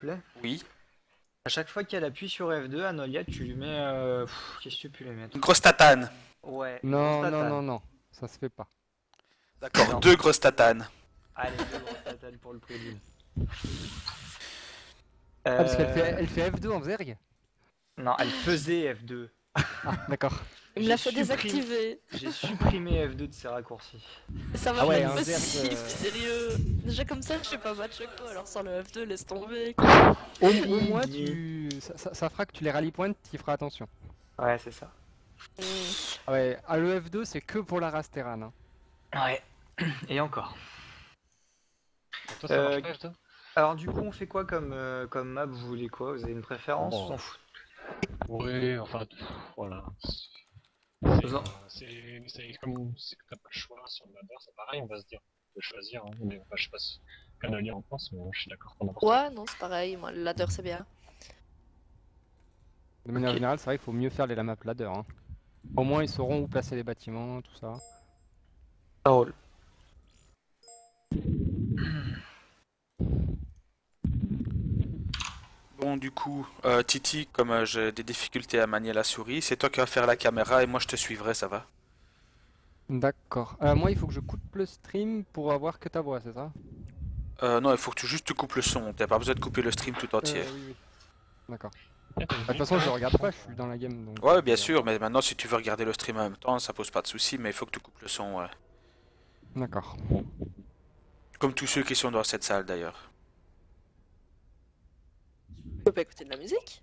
plaît? Oui. À chaque fois qu'elle appuie sur F2, Anolia, tu lui mets... Qu'est-ce que tu peux lui mettre? Une grosse tatane. Ouais, une grosse Non, non, tatane. non, non, ça se fait pas. D'accord, Non. 2 grosses tatanes. Allez, deux grosses tatanes pour le prix d'une. Ah, parce qu'elle fait F2 en Zerg? Non, elle faisait F2. Ah, d'accord. Il me l'a J'ai fait désactiver. J'ai supprimé F2 de ses raccourcis. Ça va Ah ouais, pas un être Zerg, possible, sérieux. Déjà comme ça, je sais pas match quoi, alors sans le F2, laisse tomber. Au moins, ça fera que tu les rallies points, tu feras attention. Ouais, c'est ça. Ah ouais, le F2, c'est que pour la race Terran. Hein. Ouais, et encore. Toi, ça marche pas, F2? Alors du coup, on fait quoi comme map? Vous voulez quoi? Vous avez une préférence? Oh. On s'en fout. Oui, enfin, voilà. Non. C'est comme c'est que t'as pas le choix sur le ladder, c'est pareil, on va se dire. On peut choisir, hein. Mais, enfin, je sais pas ce qu'Anolia en pense, mais je suis d'accord qu'on a pas. Ouais, non, c'est pareil, moi, le ladder c'est bien. De manière Ok. générale, c'est vrai qu'il faut mieux faire les map ladder. Hein. Au moins, ils sauront où placer les bâtiments, tout ça. Ça roule. Bon, du coup, Titi, comme j'ai des difficultés à manier la souris, c'est toi qui vas faire la caméra et moi je te suivrai, ça va? D'accord. Moi, il faut que je coupe le stream pour avoir que ta voix, c'est ça? Non, il faut que tu juste te coupes le son, t'as pas besoin de couper le stream tout entier. Oui, oui. D'accord. Eh, t'as De une toute façon, je minute, regarde pas, je suis dans la game. Donc, Ouais, bien sûr, mais maintenant si tu veux regarder le stream en même temps, ça pose pas de soucis, mais il faut que tu coupes le son, ouais. D'accord. Comme tous ceux qui sont dans cette salle d'ailleurs. Tu peux pas écouter de la musique?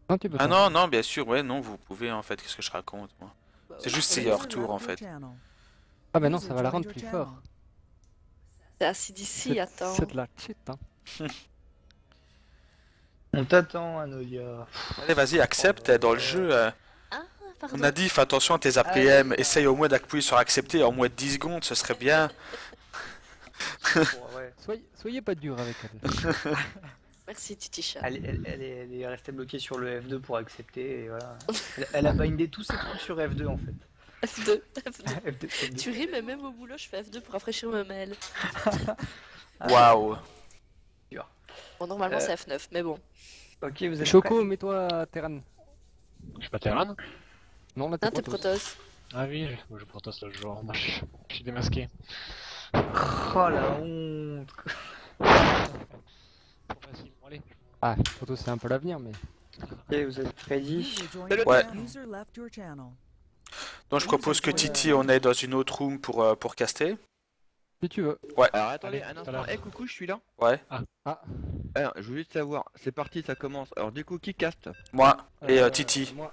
Non, tu peux Ah pas. non, non, bien sûr, ouais, non, vous pouvez en fait, qu'est-ce que je raconte moi? Bah C'est ouais, juste c'est c'est leur tour en fait. Ah bah non, ça va la rendre plus fort. C'est ACDC, attends. C'est de la cheat, hein. On t'attend, Anolia. Allez, vas-y, accepte, t'es dans le jeu. Ah, pardon. On a dit, fais attention à tes APM, essaye au moins d'appuyer sur accepter en moins de 10 secondes, ce serait bien. Ouais. Soyez pas dur avec elle. Merci, Titicha. Elle est restée bloquée sur le F2 pour accepter et voilà. Elle a bindé tous ses trucs sur F2 en fait. F2, F2. F2, F2. Tu ris, mais même au boulot, je fais F2 pour rafraîchir mes mails. Waouh. Bon, normalement, c'est F9, mais bon. Ok, vous êtes Choco, prêts? mets-toi à Terran. Je suis pas Terran? Non, là Ah, t'es t'es Protoss. Protoss. Ah oui, je Protoss le jour, moi je suis démasqué. Oh la honte. Trop facile, bon allez. Ah, Protoss c'est un peu l'avenir, mais... Ok, vous êtes ready? Ouais. Donc je propose que Titi, on aille dans une autre room pour caster. Si tu veux. Alors attendez Allez, un tout à l'heure. instant, coucou, je suis là. Ouais, Alors, je veux juste savoir, c'est parti, ça commence. Alors du coup, qui caste? moi et Titi. Moi.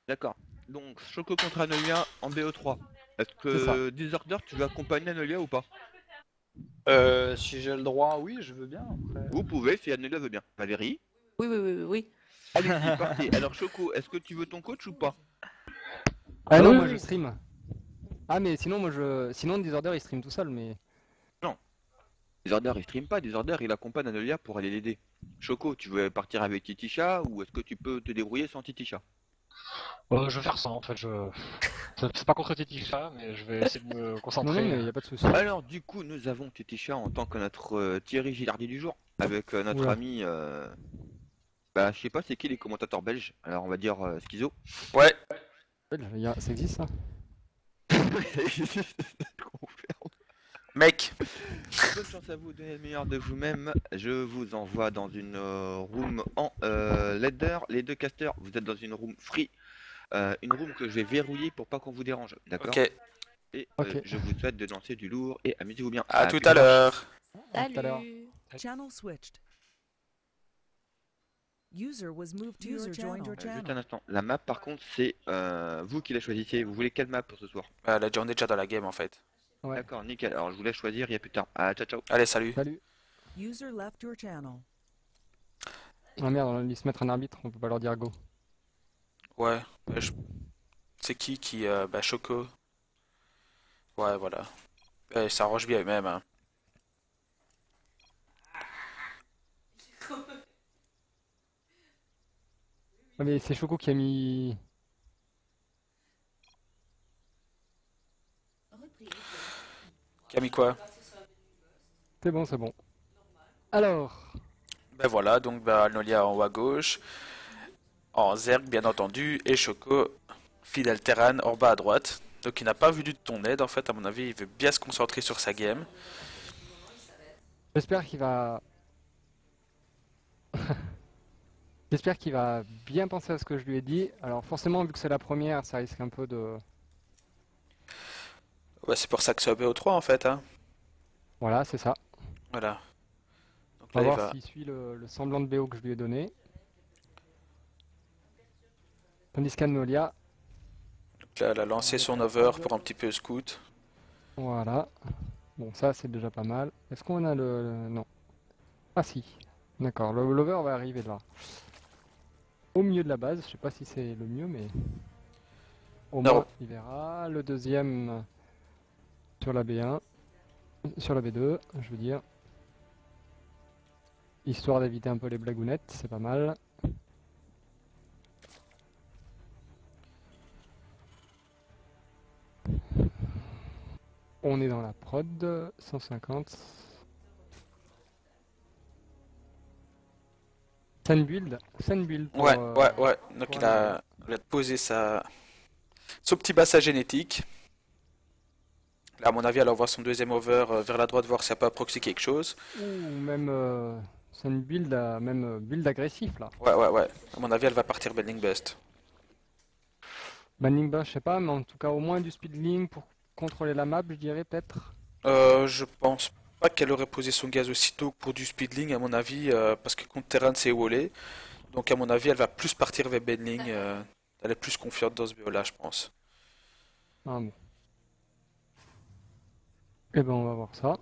D'accord. Donc, Choco contre Anolia en BO3. Est-ce C'est ça. que Disorder, tu veux accompagner Anolia ou pas? Si j'ai le droit, oui, je veux bien. Après. Vous pouvez, si Anolia veut bien. Valérie? Oui, oui, oui, oui, oui. Allez-y, partez. Alors Choco, est-ce que tu veux ton coach ou pas? Ah non, oui, moi oui. je stream. Ah mais sinon moi je... Sinon Disorder il stream tout seul mais... Disorder, il stream pas. Disorder, il accompagne Anolia pour aller l'aider. Choco, tu veux partir avec Titisha ou est-ce que tu peux te débrouiller sans Titisha? Je vais faire ça en fait, c'est pas contre Titisha, mais je vais essayer de me Non concentrer. non mais y a pas de souci. Alors du coup, nous avons Titisha en tant que notre Thierry Gilardi du jour, avec notre Oula. ami... Bah, je sais pas, c'est qui les commentateurs belges? Alors on va dire Schizo. Ouais, Ça existe ça? mec. Bonne chance à vous, donnez le meilleur de vous-même. Je vous envoie dans une room en ladder. Les deux casters, vous êtes dans une room free. Une room que je vais verrouiller pour pas qu'on vous dérange. D'accord? Ok, Et Ok. je vous souhaite de danser du lourd et amusez-vous bien. à tout plus à tard. l'heure. À tout à l'heure. Salut. Channel switched. User was moved to your channel. Juste un instant. La map par contre c'est vous qui la choisissez. Vous voulez quelle map pour ce soir? On est déjà dans la game en fait. Ouais. D'accord, nickel. Alors je vous laisse choisir, il y a plus tard. Ah, ciao ciao. Allez, salut. Salut. User left your channel. Ah merde, on a dû se mettre un arbitre, on peut pas leur dire go. Ouais, c'est qui bah Choco. Ouais, voilà. Ça arrange bien même, hein. Ah mais c'est Choco qui a mis... Camille quoi? C'est bon, c'est bon. Alors... Ben voilà, donc ben, Alnolia en haut à gauche, en Zerg bien entendu, et Choco, fidèle Terran en bas à droite. Donc il n'a pas vu de ton aide en fait, à mon avis, il veut bien se concentrer sur sa game. J'espère qu'il va... J'espère qu'il va bien penser à ce que je lui ai dit. Alors forcément, vu que c'est la première, ça risque un peu de... Ouais, c'est pour ça que c'est BO3 en fait, hein. Voilà, c'est ça. Voilà. Donc On là, va il voir va... s'il suit le semblant de BO que je lui ai donné. Tandis qu'Anolia, donc là, elle a lancé son over pour un petit peu scout. voilà. Bon, ça c'est déjà pas mal. Est-ce qu'on a Non. Ah si. D'accord, le l'over va arriver là. Au milieu de la base, je sais pas si c'est le mieux, mais... Au Non. moins, il verra. Le deuxième sur la B1. Sur la B2, je veux dire. Histoire d'éviter un peu les blagounettes, c'est pas mal. On est dans la prod, 150. Scène build pour, Ouais, ouais, ouais. Donc pour il a posé son petit bassin génétique. Là, à mon avis, elle envoie son deuxième over vers la droite, voir si elle peut proxy quelque chose. Ou même scène build, même build agressif là. Ouais, ouais, ouais. À mon avis, elle va partir Bending Bust. Banning Bash, je sais pas, mais en tout cas au moins du speedling pour contrôler la map, je dirais peut-être. Je pense pas qu'elle aurait posé son gaz aussitôt pour du speedling, à mon avis, parce que contre Terran, c'est wallé. Donc, à mon avis, elle va plus partir vers Bending. Elle est plus confiante dans ce BO-là, je pense. Ah bon. Eh ben on va voir ça.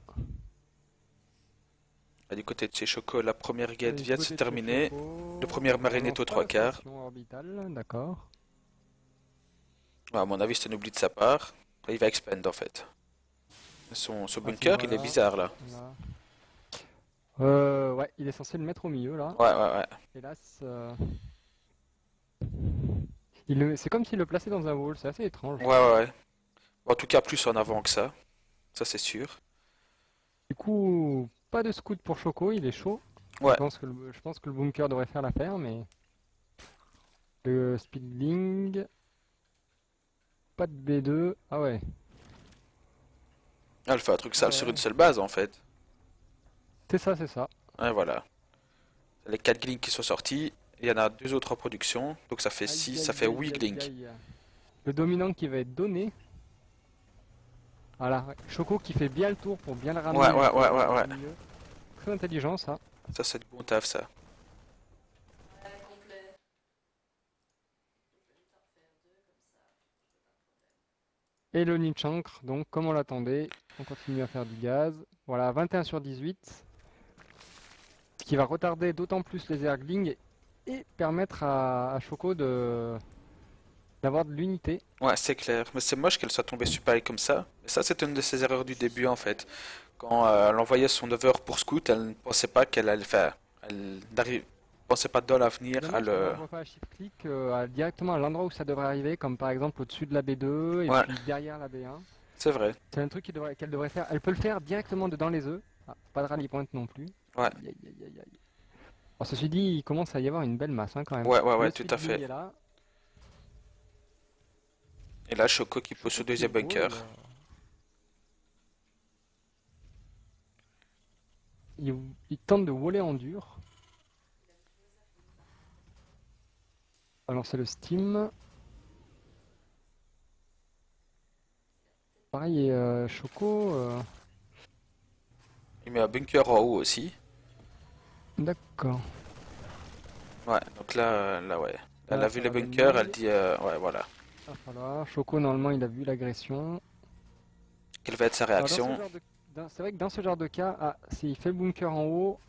Là, du côté de chez Choco, la première gate Et vient du de se côté terminer. Choco, Le premier marine on est lance aux pas trois la quarts. station orbitale, d'accord. Ouais, à mon avis, c'est un oubli de sa part. Là, il va expand en fait. Son bunker, il est voilà. bizarre là. Là. Ouais, il est censé le mettre au milieu là. Ouais, ouais, ouais. Hélas, c'est comme s'il le plaçait dans un wall, c'est assez étrange. Ouais, ouais, ouais. En tout cas, plus en avant que ça. Ça, c'est sûr. Du coup, pas de scout pour Choco, il est chaud. Ouais. Je pense que le bunker devrait faire l'affaire, mais... Le speedling... Pas de B2... Ah ouais. Elle fait un truc sale Ouais. sur une seule base en fait. C'est ça, c'est ça. Ouais, voilà. Les 4 glinks qui sont sortis. Il y en a 2 autres en production. Donc ça fait 6, ça fait 8 glinks. Le dominant qui va être donné. Voilà, ouais. Choco qui fait bien le tour pour bien le ramener. Ouais, ouais, ouais, ouais, ouais. au milieu. Très intelligent ça. Ça, c'est du bon taf ça. Et le Nichankre, donc comme on l'attendait, on continue à faire du gaz. Voilà, 21 sur 18. Ce qui va retarder d'autant plus les erglings et permettre à Choco d'avoir de l'unité. Ouais, c'est clair. Mais c'est moche qu'elle soit tombée super comme ça. Et ça, c'est une de ses erreurs du début en fait. Quand elle envoyait son over pour scout, elle ne pensait pas qu'elle allait faire. Elle pensait pas dans l'avenir à Dommage qu'on le. n'envoie pas à shift click directement à l'endroit où ça devrait arriver, comme par exemple au-dessus de la B2 et Ouais. puis derrière la B1. C'est vrai. C'est un truc qu'elle devrait faire. Elle peut le faire directement dedans les œufs. Ah, pas de rallye point non plus. Ouais. Aïe, aïe, aïe, aïe, aïe. Alors, ceci dit, il commence à y avoir une belle masse hein, quand même. Ouais, ouais, ouais, Le tout à speedling fait. est là. Et là, Choco qui pose ce Choco deuxième qui bunker. roule, il tente de voler en dur. Alors c'est le Steam. Pareil, et Choco. Il met un bunker en haut aussi. D'accord. Ouais, donc là, ouais. Elle Là, a vu ça les va bunkers, venir. elle dit, ouais, voilà. Ah, voilà. Choco, normalement, il a vu l'agression. Quelle va être sa Alors, réaction? c'est vrai que dans ce genre de cas, s'il fait le bunker en haut,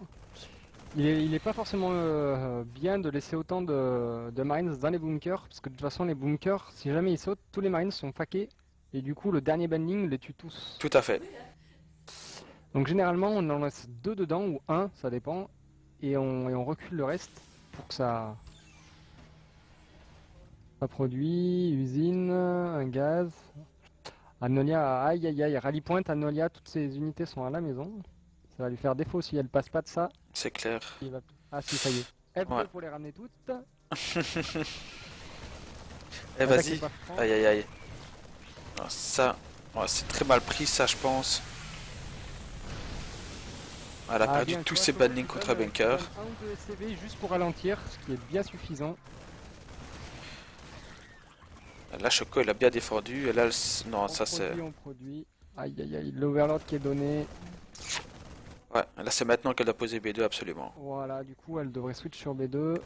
il est pas forcément bien de laisser autant de marines dans les bunkers, parce que de toute façon, les bunkers, si jamais ils sautent, tous les marines sont faqués, et du coup, le dernier bending les tue tous. Tout à fait. Donc généralement, on en laisse 2 dedans, ou 1, ça dépend, et on recule le reste pour que ça produit, usine, un gaz. Anolia, aïe aïe aïe, rallye point, Anolia, toutes ses unités sont à la maison. Ça va lui faire défaut si elle passe pas de ça. C'est clair. Il va Ah si, ça y est. F2 Ouais. pour les ramener toutes. Eh, Attaque vas-y. est pas franc. Aïe aïe aïe. Alors, ça, ouais, c'est très mal pris, ça, je pense. Elle a Ah, perdu bien, tu tous vois, ses Choco banlings qui contre donne, Bunker. qui donne 1 ou 2 SCV juste pour ralentir, ce qui est bien suffisant. Là, Choco, elle a bien défendu. Et là, non, ça c'est. On produit. Aïe aïe aïe, l'overlord qui est donné. Ouais, là, c'est maintenant qu'elle doit poser B2, absolument. Voilà, du coup elle devrait switch sur B2.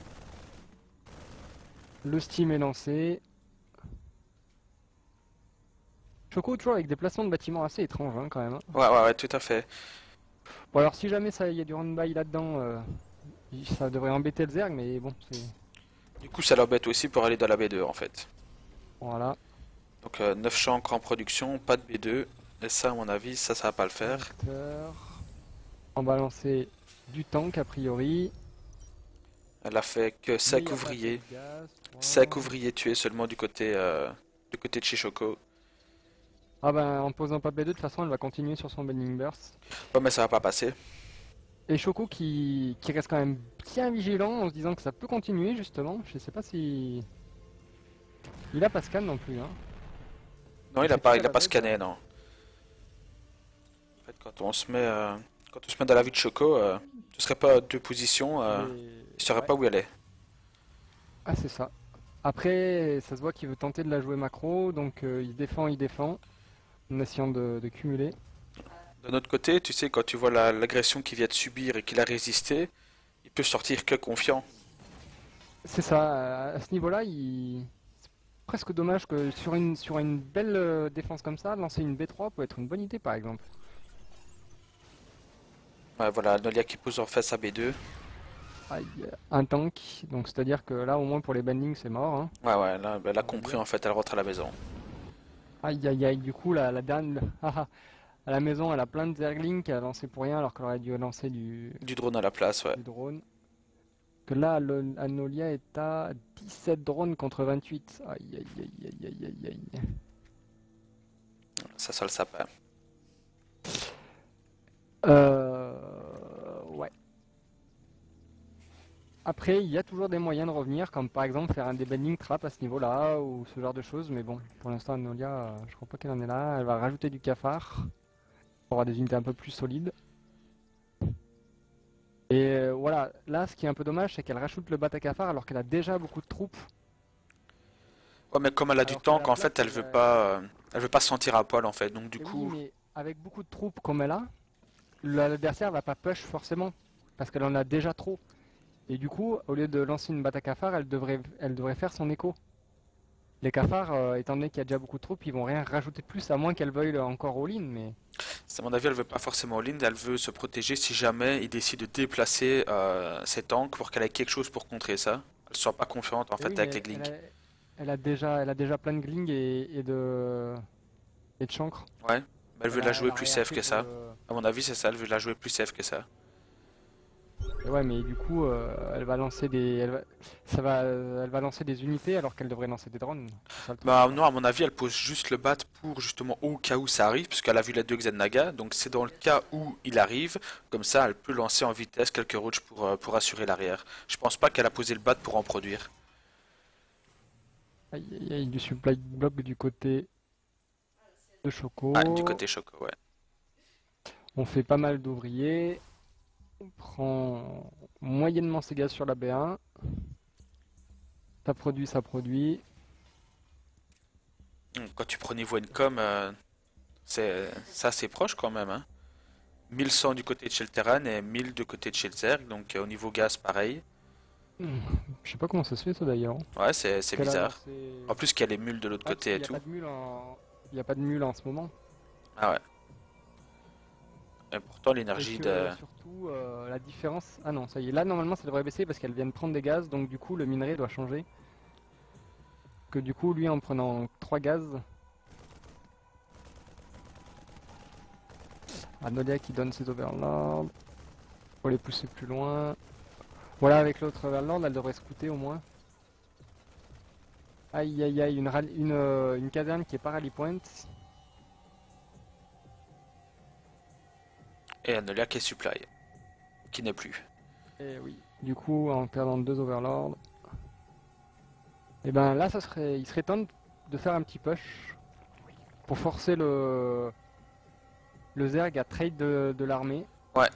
Le steam est lancé. Choco toujours avec des placements de bâtiments assez étranges hein, quand même. Hein. Ouais, tout à fait. Bon alors si jamais ça y a du run-by là-dedans, ça devrait embêter le Zerg, mais bon c'est... Du coup, ça l'embête aussi pour aller dans la B2, en fait. Voilà. Donc, 9 chancres en production, pas de B2. Et ça, à mon avis, ça va pas le faire. On va lancer du tank a priori. Elle a fait que Mais 5 y a pas ouvriers. assez de gaz, 5 voilà. ouvriers tués seulement du côté de chez Choco. Ah ben en posant pas B2 de toute façon elle va continuer sur son Bending Burst. Ouais, mais ça va pas passer. Et Choco qui reste quand même bien vigilant en se disant que ça peut continuer justement. Je sais pas si... Il a pas scan non plus hein. Non, il C'est a pas, tout à il a la pas base, scanné, hein. non. En fait, quand on se met dans la vie de Choco, tu serais pas à deux positions, tu saurais Ouais. pas où elle est. Ah c'est ça. Après ça se voit qu'il veut tenter de la jouer macro, donc il défend, en essayant de cumuler. De notre côté, tu sais, quand tu vois l'agression qu'il vient de subir et qu'il a résisté, il peut sortir que confiant. C'est ça, à ce niveau-là, c'est presque dommage que sur une belle défense comme ça, lancer une B3 peut être une bonne idée par exemple. Ouais, voilà, Nolia qui pose en face à B2. Aïe, un tank, donc c'est-à-dire que là au moins pour les bandings c'est mort. Hein. Ouais, là, elle a compris, en fait, elle rentre à la maison. Aïe aïe aïe, du coup la dernière... à la maison elle a plein de zerglings qui a lancé pour rien alors qu'elle aurait dû lancer du Du drone à la place, ouais. drone. Que là, Anolia est à 17 drones contre 28. Aïe aïe aïe aïe aïe aïe aïe. Ça sent le sapin. Ouais. Après, il y a toujours des moyens de revenir, comme par exemple faire un debanding trap à ce niveau-là, ou ce genre de choses, mais bon, pour l'instant, Anolia, je crois pas qu'elle en est là. Elle va rajouter du cafard, pour avoir des unités un peu plus solides. Et voilà, là, ce qui est un peu dommage, c'est qu'elle rajoute le bata cafard alors qu'elle a déjà beaucoup de troupes. Ouais, mais comme elle a du Alors qu'à la tank, en fait, place, elle veut pas se sentir à poil, en fait. Donc, du Et oui, coup, mais avec beaucoup de troupes comme elle a, l'adversaire va pas push forcément, parce qu'elle en a déjà trop. Et du coup, au lieu de lancer une bata cafard, elle devrait faire son écho. Les cafards, étant donné qu'il y a déjà beaucoup de troupes, ils vont rien rajouter de plus, à moins qu'elle veuille encore all-in, mais... à mon avis, elle veut pas forcément all-in, elle veut se protéger si jamais il décide de déplacer ses tanks pour qu'elle ait quelque chose pour contrer ça. Elle soit pas confiante, en Et fait, oui, avec mais les glings. elle a déjà plein de gling et de chancre. Ouais, mais elle veut la jouer plus safe réarqué que pour ça. le- À mon avis, c'est ça, elle veut la jouer plus safe que ça. Et ouais, mais du coup, elle va lancer elle va lancer des unités alors qu'elle devrait lancer des drones. C'est ça le truc. Bah non, à mon avis, elle pose juste le bat pour justement au cas où ça arrive, puisqu'elle a vu les deux Xennaga, donc c'est dans le cas où il arrive, comme ça elle peut lancer en vitesse quelques roaches pour assurer l'arrière. Je pense pas qu'elle a posé le bat pour en produire. Aïe aïe aïe, du supply block du côté de Choco. Ah, du côté Choco, ouais. On fait pas mal d'ouvriers. On prend moyennement ses gaz sur la B1. Ça produit, ça produit. Quand tu prends niveau income, c'est assez proche quand même, hein. 1100 du côté de chez le Terran et 1000 du côté de chez le Zerg, donc au niveau gaz pareil. Je sais pas comment ça se fait ça d'ailleurs. Ouais, c'est Parce qu'elle a bizarre. lancé- En plus qu'il y a les mules de l'autre Ah, parce côté et qu'il y a tout. pas de mule il y a pas de mule en ce moment. Ah ouais. Et pourtant Et l'énergie que, de... surtout la différence. Ah non, ça y est. Là normalement ça devrait baisser parce qu'elle vient de prendre des gaz, donc du coup le minerai doit changer. Que du coup lui en prenant 3 gaz. Anolia qui donne ses overlords. Faut les pousser plus loin. Voilà, avec l'autre overlord elle devrait se coûter au moins. Aïe aïe aïe, une caserne qui est pas rally point. Et Anolia qui est supply. Qui n'est plus. Et oui. du coup en perdant 2 overlords. Et ben là il serait temps de faire un petit push pour forcer le Zerg à trade de l'armée. Ouais.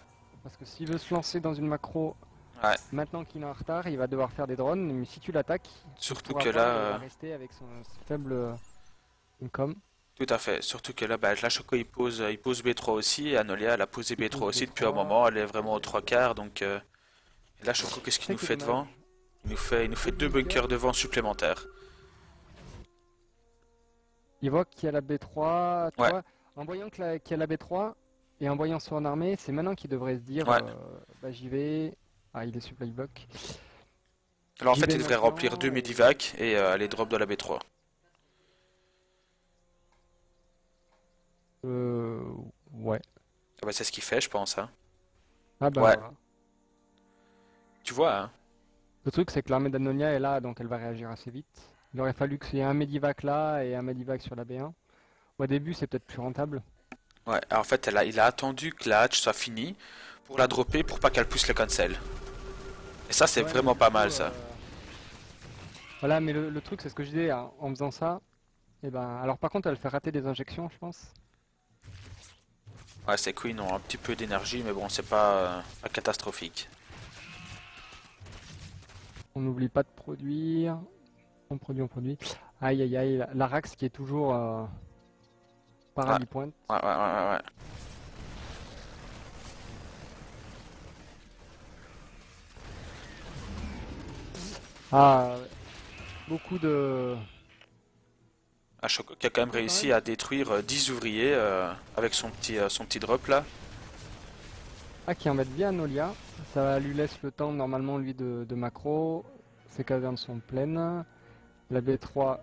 Parce que s'il veut se lancer dans une macro Ouais. maintenant qu'il est en retard, il va devoir faire des drones, mais si tu l'attaques, Surtout pourra que pas, là, il va rester avec son faible income. tout à fait. Surtout que là, bah, la Choco il pose B3 aussi, et Anolia elle a posé Il B3 pose aussi B3. depuis un moment, elle est vraiment aux 3/4, donc et là Choco qu'est-ce qu'il C'est nous ça qui fait est devant? dommage. Il nous fait 2 bunkers devant supplémentaires. Il voit qu'il y a la B3, tu Ouais. vois, en voyant qu'il y a la B3 et en voyant son armée, c'est maintenant qu'il devrait se dire Ouais. bah, j'y vais. Ah, il est supply block. Alors en J'y fait vais il devrait maintenant, remplir 2 et- Medivac et aller drop dans la B3. Ouais. Ah bah, c'est ce qu'il fait je pense, hein. Ah bah Ouais. voilà. Tu vois, hein. Le truc c'est que l'armée d'Annonia est là, donc elle va réagir assez vite. Il aurait fallu qu'il y ait un Medivac là et un Medivac sur la B1. Au début c'est peut-être plus rentable. Ouais, en fait il a attendu que la hatch soit finie pour la dropper pour pas qu'elle puisse le cancel. Et ça c'est Ouais, vraiment mais pas du mal coup, ça. Voilà, mais le truc c'est ce que je disais, hein, en faisant ça, et ben alors par contre elle fait rater des injections je pense. Ouais, ces queens ont un petit peu d'énergie, mais bon, c'est pas catastrophique. On n'oublie pas de produire. On produit, on produit. Aïe aïe aïe, la Rax qui est toujours par Ouais. rallye point. Ouais. Ah, beaucoup de... Un Choco qui a quand même réussi à détruire 10 ouvriers avec son petit drop là. Ah, qui embête bien Nolia. Ça lui laisse le temps normalement lui de macro. Ses cavernes sont pleines. La B3,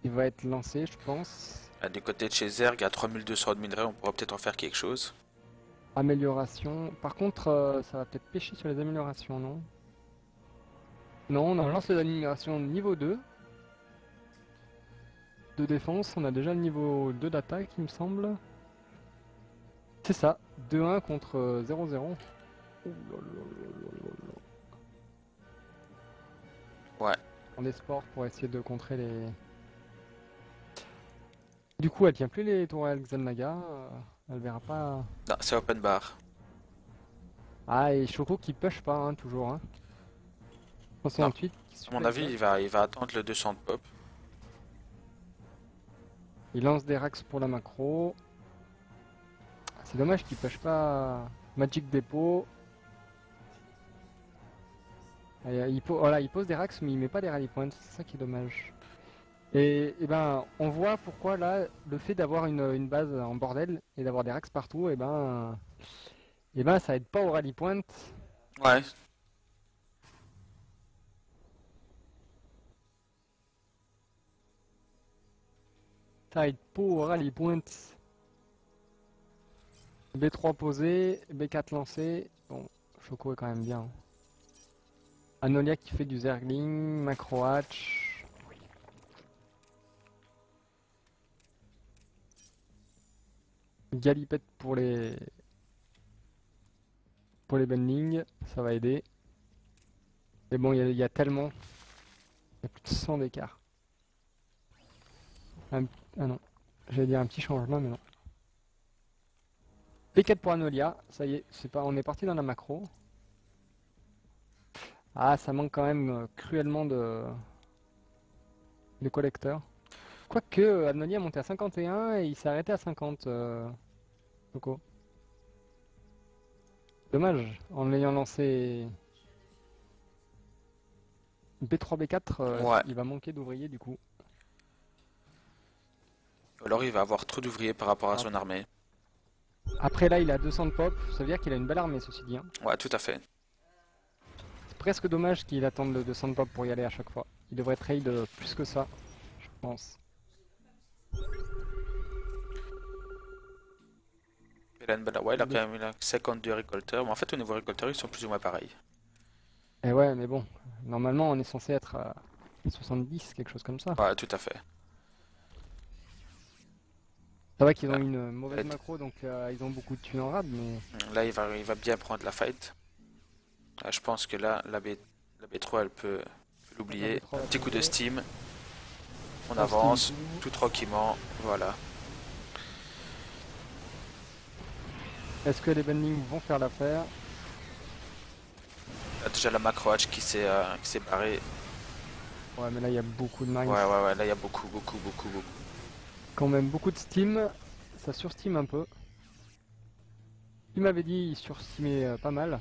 il va être lancé je pense. Du côté de chez Zerg, à 3200 de minerais, on pourra peut-être en faire quelque chose. Amélioration. Par contre, ça va peut-être pêcher sur les améliorations, non? Non, on lance les améliorations niveau 2. De défense, on a déjà le niveau 2 d'attaque, il me semble. C'est ça, 2-1 contre 0-0. Ouh là là là là là là. Ouais. On est sport pour essayer de contrer les... Du coup, elle tient plus les tourelles Xelnaga, elle verra pas... Non, c'est open bar. Ah, et Choco qui push pas, hein, toujours. Hein. 68. À mon avis, il va attendre le 200 de pop. Il lance des racks pour la macro. C'est dommage qu'il push pas Magic Depot. Voilà, il pose des racks mais il met pas des rally points, c'est ça qui est dommage. Et ben on voit pourquoi là le fait d'avoir une base en bordel et d'avoir des racks partout, et ben ça aide pas au rally point. Ouais. Ça aide pas au rally point. B3 posé, B4 lancé. Bon, Choco est quand même bien. Anolia qui fait du Zergling, Macro Hatch. Galipette pour les bendings, ça va aider. Mais bon, il y a tellement. Il y a plus de 100 d'écart. Ah non, j'allais dire un petit changement, mais non. P4 pour Anolia, ça y est, on est parti dans la macro. Ah, ça manque quand même cruellement de collecteurs. Quoique, Anolia est monté à 51 et il s'est arrêté à 50. Coco. Dommage, en l'ayant lancé B3, B4, Ouais. il va manquer d'ouvriers du coup. Alors il va avoir trop d'ouvriers par rapport à son armée. Après là, il a 200 de pop, ça veut dire qu'il a une belle armée ceci dit. Hein. Ouais, tout à fait. C'est presque dommage qu'il attende le 200 de pop pour y aller à chaque fois. Il devrait trade plus que ça, je pense. Ouais, il a quand même 52 récolteurs, mais en fait au niveau récolteur ils sont plus ou moins pareils. Et ouais, mais bon, normalement on est censé être à 70, quelque chose comme ça. Ouais, tout à fait. C'est vrai qu'ils ont une mauvaise macro, donc ils ont beaucoup de thunes en rade, mais... Là il va bien prendre la fight. Je pense que là, la B3, elle peut l'oublier. La B3 Un va petit coup de tomber. steam. On On avance, steam tout. tout tranquillement. Voilà. Est-ce que les Benling vont faire l'affaire? Là, déjà la macro hatch qui s'est barrée. Ouais, mais là il y a beaucoup de marines. Ouais, ouais, ouais, là il y a beaucoup. Quand même beaucoup de steam. Ça sursteam un peu. Il m'avait dit il surstimait pas mal.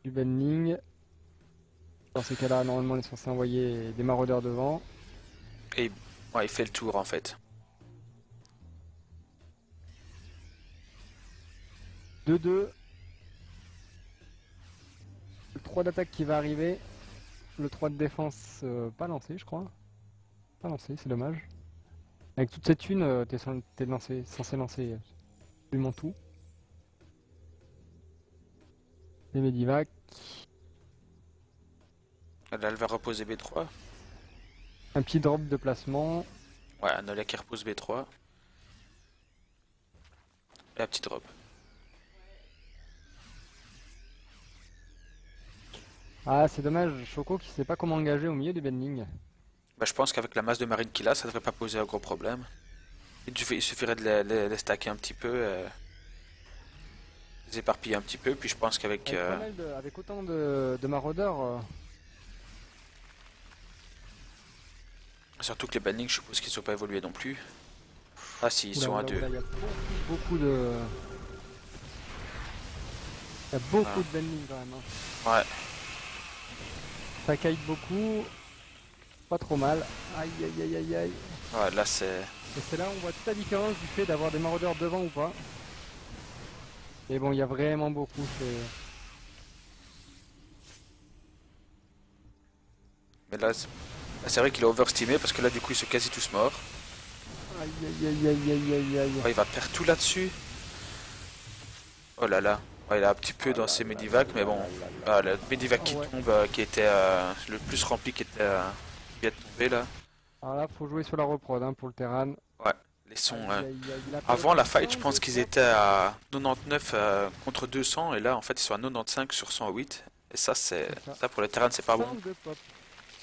Du Benling. Dans ces cas-là, normalement on est censé envoyer des maraudeurs devant. Et ouais, il fait le tour en fait. 2-2. Le 3 d'attaque qui va arriver. Le 3 de défense pas lancé, je crois. Pas lancé, c'est dommage. Avec toute cette thune, t'es censé lancer absolument tout. Les Medivac. Là, elle va reposer B3. Un petit drop de placement. Ouais, Anolia qui repose B3. Et un petit drop. Ah, c'est dommage, Choco qui sait pas comment engager au milieu du bending. Bah, je pense qu'avec la masse de marine qu'il a, ça devrait pas poser un gros problème. Il suffirait de les stacker un petit peu, les éparpiller un petit peu, puis je pense qu'avec... Avec autant de maraudeurs, Surtout que les bannings, je suppose qu'ils ne sont pas évolués non plus. Ah si, ils oula, sont à oula, 2. oula, il y a beaucoup de... Il y a beaucoup Ah. de bending quand même. Hein. Ouais, Ça kite beaucoup. Pas trop mal. Aïe aïe aïe aïe aïe. ouais, là c'est... Et c'est là où on voit toute la différence du fait d'avoir des maraudeurs devant ou pas. Et bon, il y a vraiment beaucoup. Mais là, c'est vrai qu'il est overestimé parce que là, du coup, ils sont quasi tous morts. Aïe aïe aïe aïe aïe aïe aïe. Ouais, il va perdre tout là-dessus. Oh là là. Ouais, il a un petit peu dans ses medivacs, mais bon. Ah, le medivac qui Ouais. tombe, qui était le plus rempli, qui était vient de tomber là. Alors là, faut jouer sur la reprod hein, pour le Terran. Ouais, les sons... Aïe, aïe, aïe, il a Avant la perdu fight, je 100 pense de qu'ils pop. étaient à 99 contre 200, et là, en fait, ils sont à 95 sur 108. Et ça, C'est ça. ça pour le terrain, c'est pas 100 bon. de pop.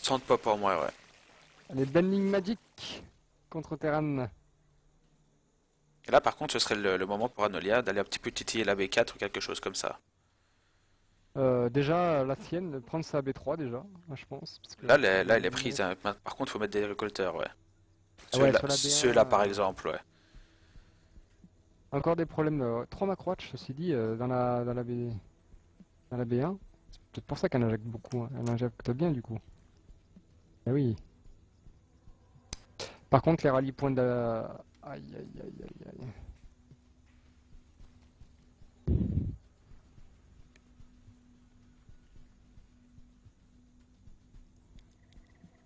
100 de pop en moins, ouais. Les Bending Magic contre Terran. Et là, par contre, ce serait le moment pour Anolia d'aller un petit peu titiller la B4 ou quelque chose comme ça. Déjà, la sienne, de prendre sa B3 déjà, je pense. Parce que Là, elle est prise, hein. Par contre, il faut mettre des récolteurs, ouais. Ah ouais, Ceux-là, sur la B1, ceux-là, par exemple, ouais. Encore des problèmes. 3 macroach, ceci dit, dans la B1. C'est peut-être pour ça qu'elle injecte beaucoup. Hein. Elle injecte bien du coup. Ah oui. Par contre, les rallyes points de... Aïe aïe aïe aïe aïe.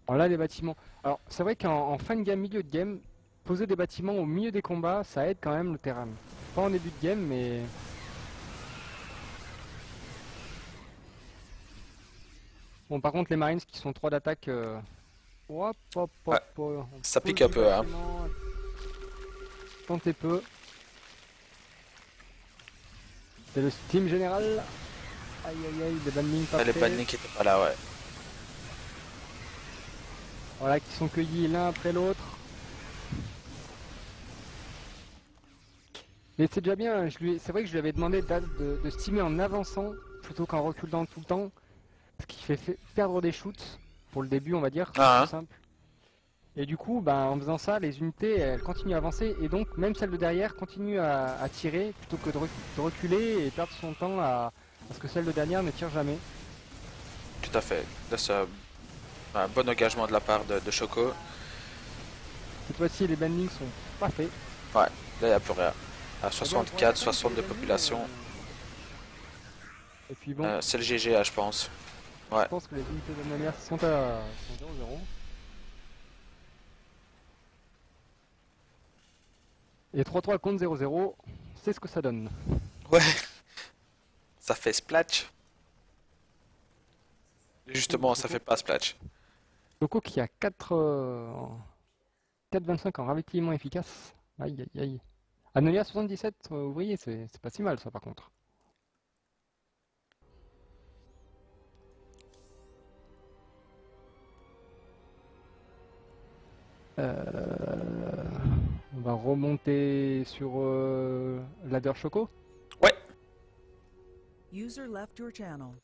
Alors là, les bâtiments. Alors, c'est vrai qu'en fin de game, milieu de game, poser des bâtiments au milieu des combats, ça aide quand même le terrain. Pas en début de game, mais. Bon, par contre, les Marines qui sont 3 d'attaque. Hop, hop, hop, on Ça pose pique un des peu, hein. bâtiments, tentez peu. C'est le steam général. Aïe aïe aïe, des bandings pas Là, les faits. bannings qui étaient pas là, ouais. Voilà, qui sont cueillis l'un après l'autre. Mais c'est déjà bien, c'est vrai que je lui avais demandé de steamer en avançant plutôt qu'en reculant tout le temps. Ce qui fait perdre des shoots pour le début, on va dire, Ah, c'est simple. Et du coup, ben, en faisant ça, les unités elles continuent à avancer et donc même celle de derrière continue à tirer plutôt que de reculer et perdre son temps à ce que celle de derrière ne tire jamais. Tout à fait. Là, c'est un bon engagement de la part de Choco. Cette fois-ci, les bandings sont pas faits. Ouais, là, il n'y a plus rien. À Et 64, bon, 60 de les bandings, population. Et puis bon, C'est le GGA, je pense. Ouais. je pense que les unités de manière sont à 0-0. Et 3-3 contre 0-0, c'est ce que ça donne. Ouais. Ça fait splash. Justement, ça fait pas splash. Loco qui a 4,25 en ravitaillement efficace. Aïe aïe aïe. Anolia 77 ouvriers, c'est pas si mal ça par contre. On va remonter sur ladder Choco. Ouais. User left your channel.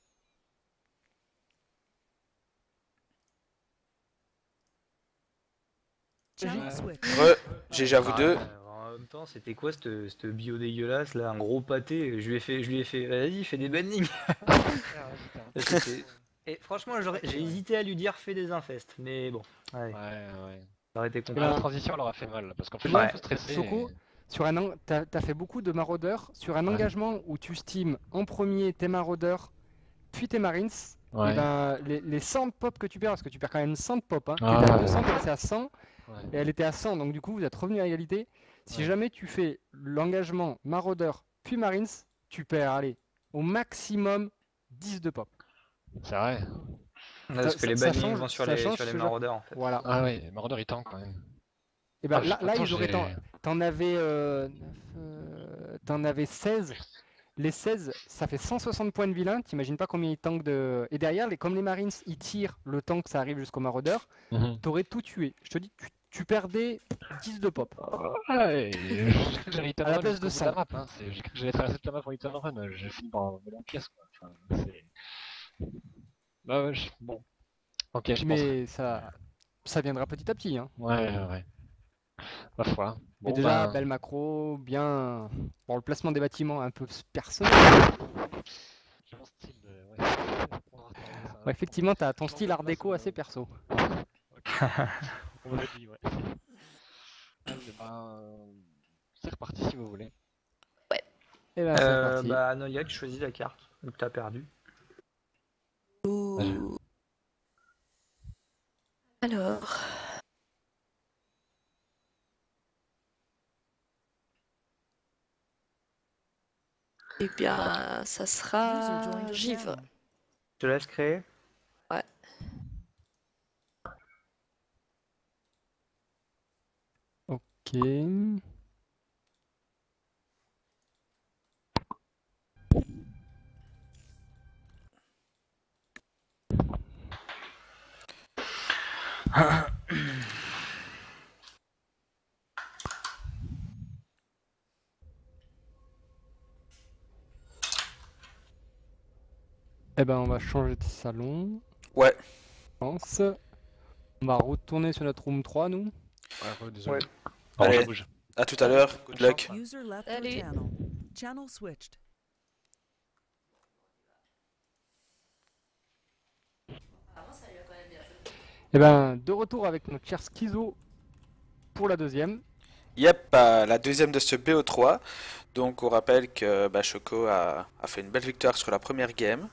Channel switch. GG à vous deux. En même temps, c'était quoi cette bio dégueulasse là? Un gros pâté. Je lui ai fait, vas-y, fais des bannings. Et franchement, j'ai hésité à lui dire fais des infestes, mais bon, ouais, Ouais. ça aurait été La compliqué. transition leur a fait mal, là, parce qu'en fait, Ouais. il faut stresser. Choco, sur t'as fait beaucoup de maraudeurs. Sur un Ouais. engagement où tu stimes en premier tes maraudeurs, puis tes marines, Ouais. et ben, les 100 de pop que tu perds, parce que tu perds quand même 100 de pop, hein. Ah, T'étais à ouais. 200, t'es passé à 100, Ouais. et elle était à 100, donc du coup vous êtes revenu à égalité. Si Ouais. jamais tu fais l'engagement maraudeur puis marines, tu perds, allez, au maximum 10 de pop. C'est vrai. Parce que les ça bannings change- vont sur ça les change sur les ce genre. maraudeurs en fait. Voilà. Ah ouais, Maraudeur il tank quand même. Et ben Ah, là, pourtant, ils auraient j'ai- t'en avais, t'en avais 16. Les 16, ça fait 160 points de vilain. T'imagines pas combien ils tankent de. Et derrière, comme les Marines, ils tirent le temps que ça arrive jusqu'au maraudeur, Mhm. t'aurais tout tué. Je te dis, tu perdais 10 de pop. Ouais, j'ai cru que j'allais À la run place jusqu'au de bout de la 100. map, hein. J'ai cru que j'allais traverser toute la map pour hit and run. J'ai fini par voler en pièces, quoi. Enfin, c'est... Bah ouais, bon. Ok, je pense. Mais ça viendra petit à petit. Hein. Ouais. Ma foi. Mais Bon, déjà, ben, belle macro, bien. Bon, le placement des bâtiments un peu personnel. j'ai mon style de... Ouais, on va attendre ça. Ouais, effectivement, t'as ton Je style m'en art déplace, déco assez perso. Ok. On l'a dit, ouais. Allez, c'est reparti si vous voulez. Et ben, c'est parti. Bah Anolia, tu choisis la carte, donc t'as perdu. Ouh. Alors. Eh bien, ça User sera joined your Giv. channel. Je te laisse créer. Ouais. Ok. Eh ben, on va changer de salon. Ouais. Je pense. On va retourner sur notre room 3, nous. Ouais, désolé. Ouais. Alors, Allez. je bouge. À tout à l'heure. Good luck. User left your Allez. channel. Channel switched. Eh ben, de retour avec notre cher Schizo pour la deuxième. Yep, la deuxième de ce BO3. Donc on rappelle que Choco a fait une belle victoire sur la première game.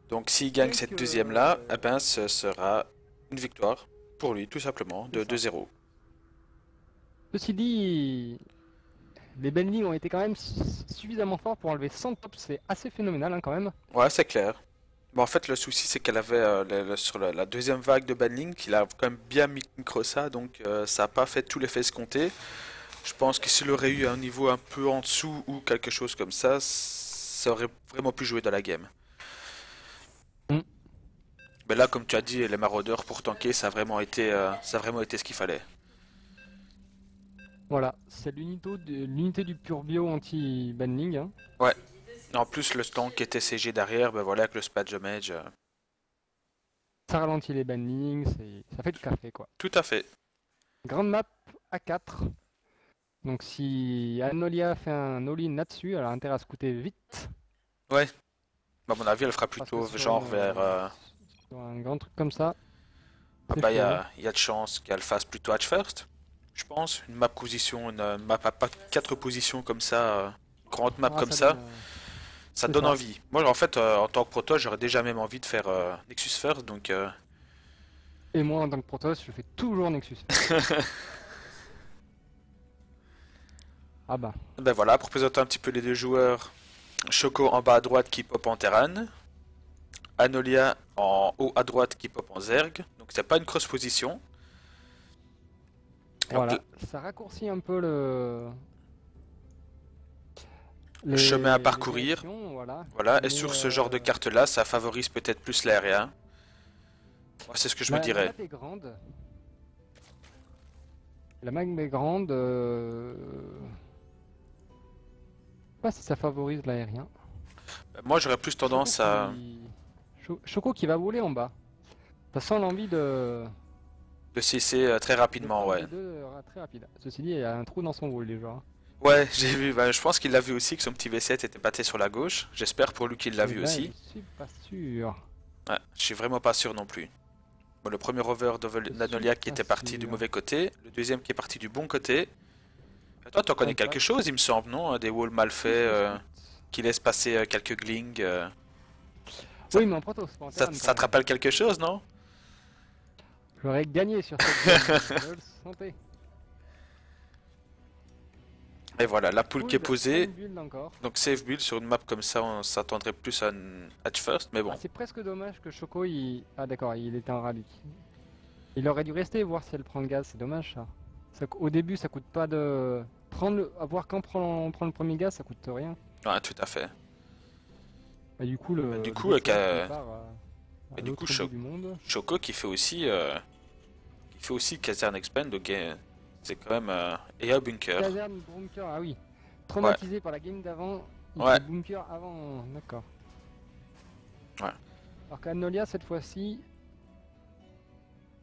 Donc s'il gagne Et cette que- deuxième-là, eh ben, ce sera une victoire pour lui, tout simplement, de C'est ça. 2-0. Ceci dit, les Benlings ont été quand même suffisamment forts pour enlever 100 tops. C'est assez phénoménal hein, quand même. Ouais, c'est clair. Bon, en fait, le souci, c'est qu'elle avait, sur la deuxième vague de banning, qu'il a quand même bien micro ça, donc ça n'a pas fait tout l'effet escompté. Je pense que s'il aurait eu un niveau un peu en dessous ou quelque chose comme ça aurait vraiment pu jouer dans la game. Mm. Mais là, comme tu as dit, les maraudeurs pour tanker, ça a vraiment été ce qu'il fallait. Voilà, c'est l'unité du pur bio anti-banning. Hein. En plus, le tank était CG derrière, ben voilà, avec le spat damage. Ça ralentit les bannings, ça fait du café quoi. Tout à fait. Grande map A4. Donc si Anolia fait un all-in là-dessus, elle a intérêt à se coûter vite. Ouais. À mon avis, elle fera Parce plutôt que sur genre une, vers... sur un grand truc comme ça. c'est Bah, il y chaud, a, y a de chances qu'elle fasse plutôt Hatch First, je pense. Une map position, une map à pas 4 positions comme ça, grande map Ah, comme ça, donne, ça c'est donne ça. envie. Moi, en fait, en tant que proto, j'aurais déjà même envie de faire Nexus First, donc... Et moi en tant que Protoss, je fais toujours Nexus. Ah bah. Ben voilà, pour présenter un petit peu les deux joueurs, Choco en bas à droite qui pop en Terran, Anolia en haut à droite qui pop en Zerg, donc c'est pas une cross position. Voilà, Donc, ça raccourcit un peu Le chemin à les parcourir. directions, voilà. Voilà, et Mais, sur ce genre de carte là, ça favorise peut-être plus l'aérien. Moi, c'est ce que je me la dirais. map est grande. La magme est grande. Je sais pas si ça favorise l'aérien. Moi, j'aurais plus tendance à Choco qui va voler en bas. Ça sent l'envie de CC très rapidement, prendre ouais. les deux, très rapide. Ceci dit, il y a un trou dans son vol déjà. Ouais, j'ai vu, bah, je pense qu'il l'a vu aussi, que son petit V7 était pâté sur la gauche. J'espère pour lui qu'il l'a Et vu là, aussi. Je suis pas sûr. Ouais, je suis vraiment pas sûr non plus. Bon, le premier rover d'Anolia qui pas était parti du sûr. mauvais côté, le deuxième qui est parti du bon côté. Toi, t'en connais quelque chose, il me semble, non? Des walls mal faits, qui laissent passer quelques glings. Oui, mais en proto, c'est pas en Ça terrain, te quand même. rappelle quelque chose, non? J'aurais gagné sur cette game, je le sentais. Et voilà, la poule qui est Build, posée. une build encore. Donc save build sur une map comme ça, on s'attendrait plus à un hatch first, mais bon. Ah, c'est presque dommage que Choco il. Ah d'accord, il était en rallye. Il aurait dû rester voir si elle prend le gaz, c'est dommage ça. Au début ça coûte pas de. À voir quand on prend le premier gaz, ça coûte rien. Ouais, tout à fait. Et du coup, le. du le coup, gaz, avec, il part, à et du coup, l'autre bout du monde. Choco qui fait aussi Caserne Expand, donc c'est quand même et un bunker. Caserne, bunker, ah oui. Traumatisé par la game d'avant. Il Ouais. fait bunker avant. D'accord. Ouais. Alors qu'Anolia cette fois-ci.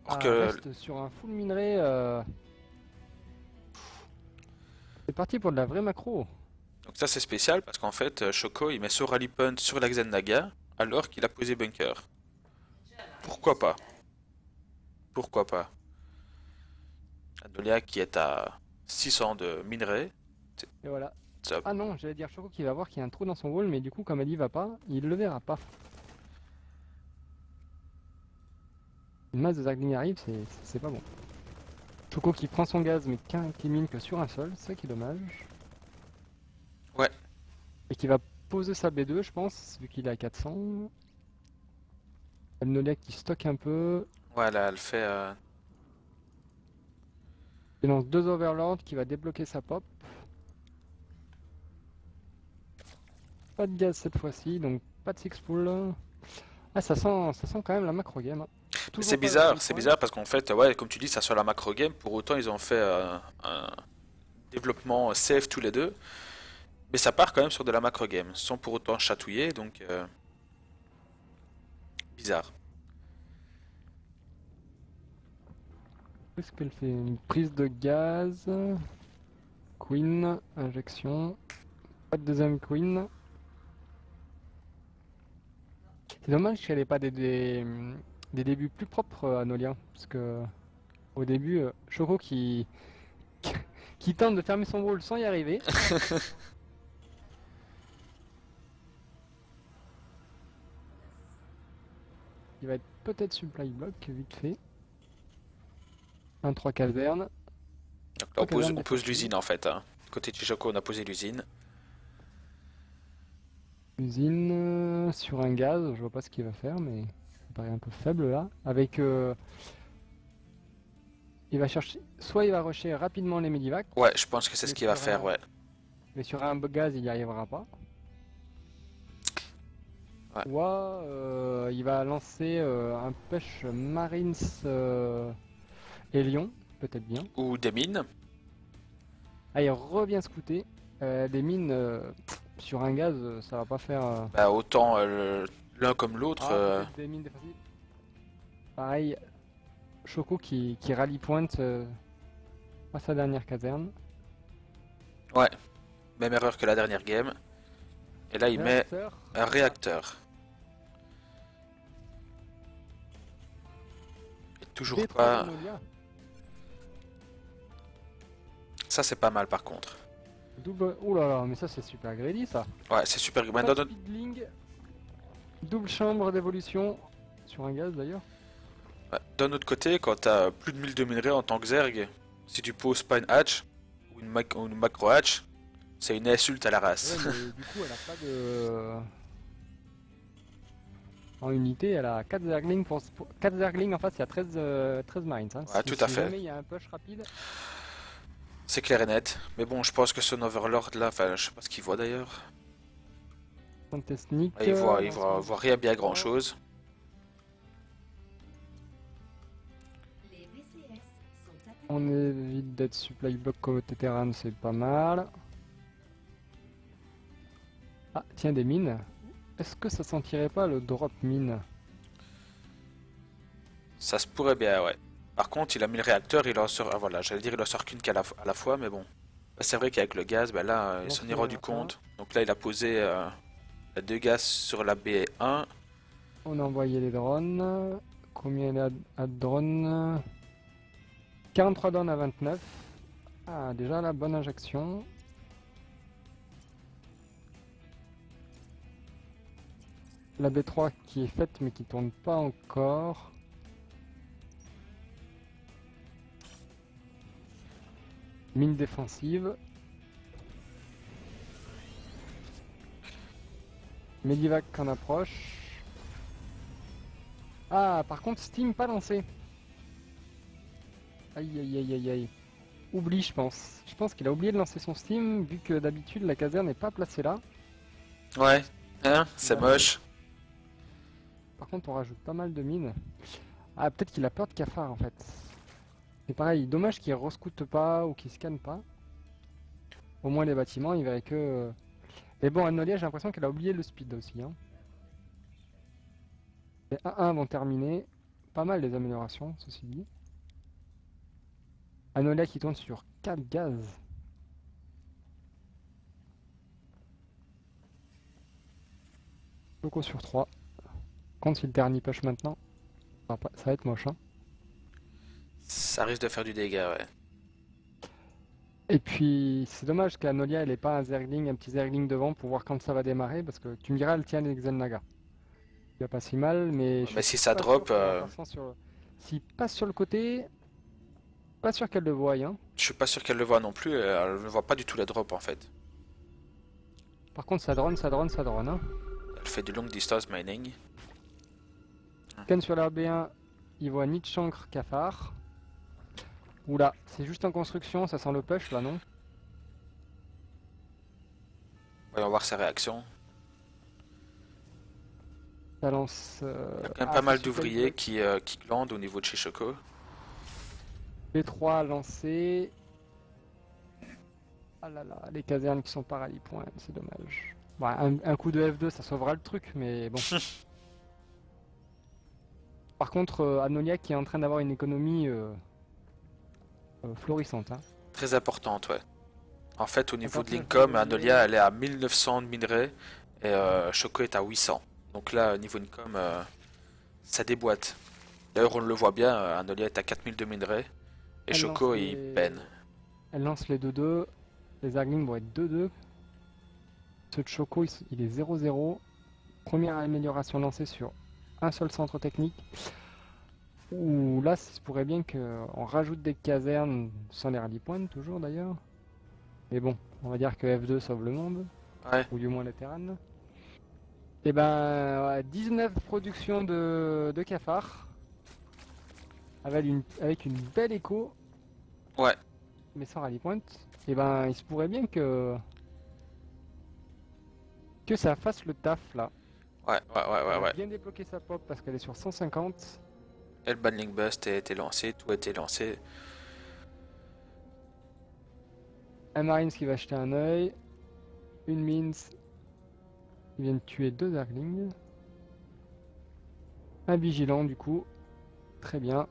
Alors que reste sur un full minerai. C'est parti pour de la vraie macro. donc ça c'est spécial parce qu'en fait Choco il met son rally punt sur la Xennaga alors qu'il a posé bunker. Pourquoi pas? Pourquoi pas? Anolia qui est à 600 de minerais. Et voilà. Ça- Ah non, j'allais dire Choco qui va voir qu'il y a un trou dans son wall, mais du coup, comme elle y va pas, il le verra pas. Une masse de Zergling arrive, c'est pas bon. Choco qui prend son gaz, mais qui mine que sur un seul, c'est ça qui est dommage. Ouais. Et qui va poser sa B2, je pense, vu qu'il est à 400. Anolia qui stocke un peu. Voilà, elle fait Il lance 2 Overlords qui va débloquer sa pop. Pas de gaz cette fois-ci, donc pas de six pool. Ah, ça sent quand même la macro game. Toujours C'est pas bizarre, de c'est point. bizarre parce qu'en fait, ouais, comme tu dis, ça sur la macro game, pour autant ils ont fait un développement safe tous les deux, mais ça part quand même sur de la macro game, sans pour autant chatouiller, donc bizarre. Qu'est-ce qu'elle fait? Une prise de gaz. Queen, injection. Pas de deuxième queen. C'est dommage qu'elle ait pas des débuts plus propres à Nolia. Parce que au début, Choco qui tente de fermer son wall sans y arriver. Il va être peut-être supply block vite fait. 1-3 caserne. Donc là, Ok, là, on pose l'usine en fait. Hein. Côté Chichoko, on a posé l'usine. Usine sur un gaz, je vois pas ce qu'il va faire, mais ça paraît un peu faible là. Avec. Il va chercher. Soit il va rusher rapidement les medivacs, Ouais, je pense que c'est ce Mais qu'il va sur faire, un- ouais. mais sur un gaz il n'y arrivera pas. Ouais. Soit il va lancer un push Marines et Lyon, peut-être bien. Ou des mines. Ah, il revient scouter. Les mines sur un gaz, ça va pas faire. Bah, autant l'un comme l'autre. Peut-être des mines défensives. Pareil, Choco qui rallye pointe à sa dernière caserne. Ouais, même erreur que la dernière game. Et là, il met Réacteur. un réacteur. Et toujours D3 pas. Anolia. Ça, c'est pas mal par contre. Double. Ouh là là, mais ça c'est super greedy ça. Ouais, c'est super. Pas Maintenant, de speedling. Double chambre d'évolution. Sur un gaz d'ailleurs. ouais, d'un autre côté, quand t'as plus de 1000 de minerais en tant que Zerg, si tu poses pas une hatch ou une macro hatch, c'est une insulte à la race. Ouais, mais du coup elle a pas de. En unité, elle a 4 Zerglings 4 Zerglings en face, il y a 13 Marines. Hein. Ouais, tout à si fait. jamais il y a un push rapide. C'est clair et net. Mais bon, je pense que son Overlord là, enfin, je sais pas ce qu'il voit d'ailleurs. Contest-nick. Ouais, il voit rien bien grand chose. Les VCS sont attaqués. On évite d'être supply block côté terrain, c'est pas mal. Ah, tiens, des mines. Est-ce que ça sentirait pas le drop mine? Ça se pourrait bien, ouais. Par contre, il a mis le réacteur, il en sort. Ah, voilà, j'allais dire il en sort qu'une à la fois, mais bon. Bah, c'est vrai qu'avec le gaz, bah, là, il Donc, s'en est il rendu va compte. Donc là, il a posé les 2 gaz sur la B1. On a envoyé les drones. Combien il y a de drones? 43 drones à 29. Ah, déjà la bonne injection. La B3 qui est faite mais qui tourne pas encore. Mine défensive. Medivac en approche. Ah, par contre, Steam pas lancé. Aïe aïe aïe aïe aïe. Oublie, je pense. Je pense qu'il a oublié de lancer son Steam, vu que d'habitude la caserne n'est pas placée là. Ouais, hein, c'est Bah, moche. Par contre, on rajoute pas mal de mines. Ah, peut-être qu'il a peur de cafards en fait. C'est pareil, dommage qu'il rescoute pas ou qu'il scanne pas. Au moins les bâtiments, il verrait que... Mais bon, Anolia, j'ai l'impression qu'elle a oublié le speed aussi. Hein. Les 1-1 vont terminer. Pas mal les améliorations, ceci dit. Anolia qui tourne sur 4 gaz. Loco sur 3. Quand si le dernier push maintenant, ça va être moche. Hein. Ça risque de faire du dégât, ouais. Et puis, c'est dommage qu'Anolia elle ait pas un Zergling, un petit Zergling devant pour voir quand ça va démarrer, parce que tu me diras, elle tient les Xelnaga. Il va pas si mal, mais je Mais suis si ça pas drop, sûr qu'en passant s'il passe sur le côté, pas sûr qu'elle le voie. Hein. je suis pas sûr qu'elle le voit non plus. Elle ne voit pas du tout la drop en fait. Par contre, ça drone, ça drone, ça drone. Hein. Elle fait du long distance mining. Scan sur la B1, il voit Nichankr Cafard. Oula, c'est juste en construction, ça sent le push là, non? Voyons voir sa réaction. Ça lance. Il y a quand même pas mal d'ouvriers qui glandent au niveau de chez Choco. B3 lancé. Ah là là, les casernes qui sont pas rallye point, c'est dommage. Bon, un coup de F2 ça sauvera le truc, mais bon. Par contre, Anolia qui est en train d'avoir une économie florissante. Hein. Très importante, ouais. En fait, au niveau de partir l'Income, de- Anolia elle est à 1900 de minerais et Choco est à 800. Donc là, niveau Income, ça déboîte. D'ailleurs, on le voit bien, Anolia est à 4000 de minerais et Elle Choco lance il les- peine. Elle lance les 2-2. Les Zerglings vont être 2-2. Ce de Choco, il est 0-0. Première amélioration lancée sur un seul centre technique. Ouh, là, ça se pourrait bien qu'on rajoute des casernes sans les rallye points, toujours d'ailleurs. Mais bon, on va dire que F2 sauve le monde, Ouais. ou du moins les terrains. Et ben, ouais, 19 productions de cafards. Avec une belle écho. Ouais. Mais sans rallye point. Et ben, il se pourrait bien que ça fasse le taf là. Ouais. Elle a Ouais. bien débloqué sa pop parce qu'elle est sur 150. Et le Banling Bust a été lancé, tout a été lancé. Un Marines qui va jeter un œil. Une Mines qui vient de tuer 2 Zerglings. Un Vigilant du coup. Très bien.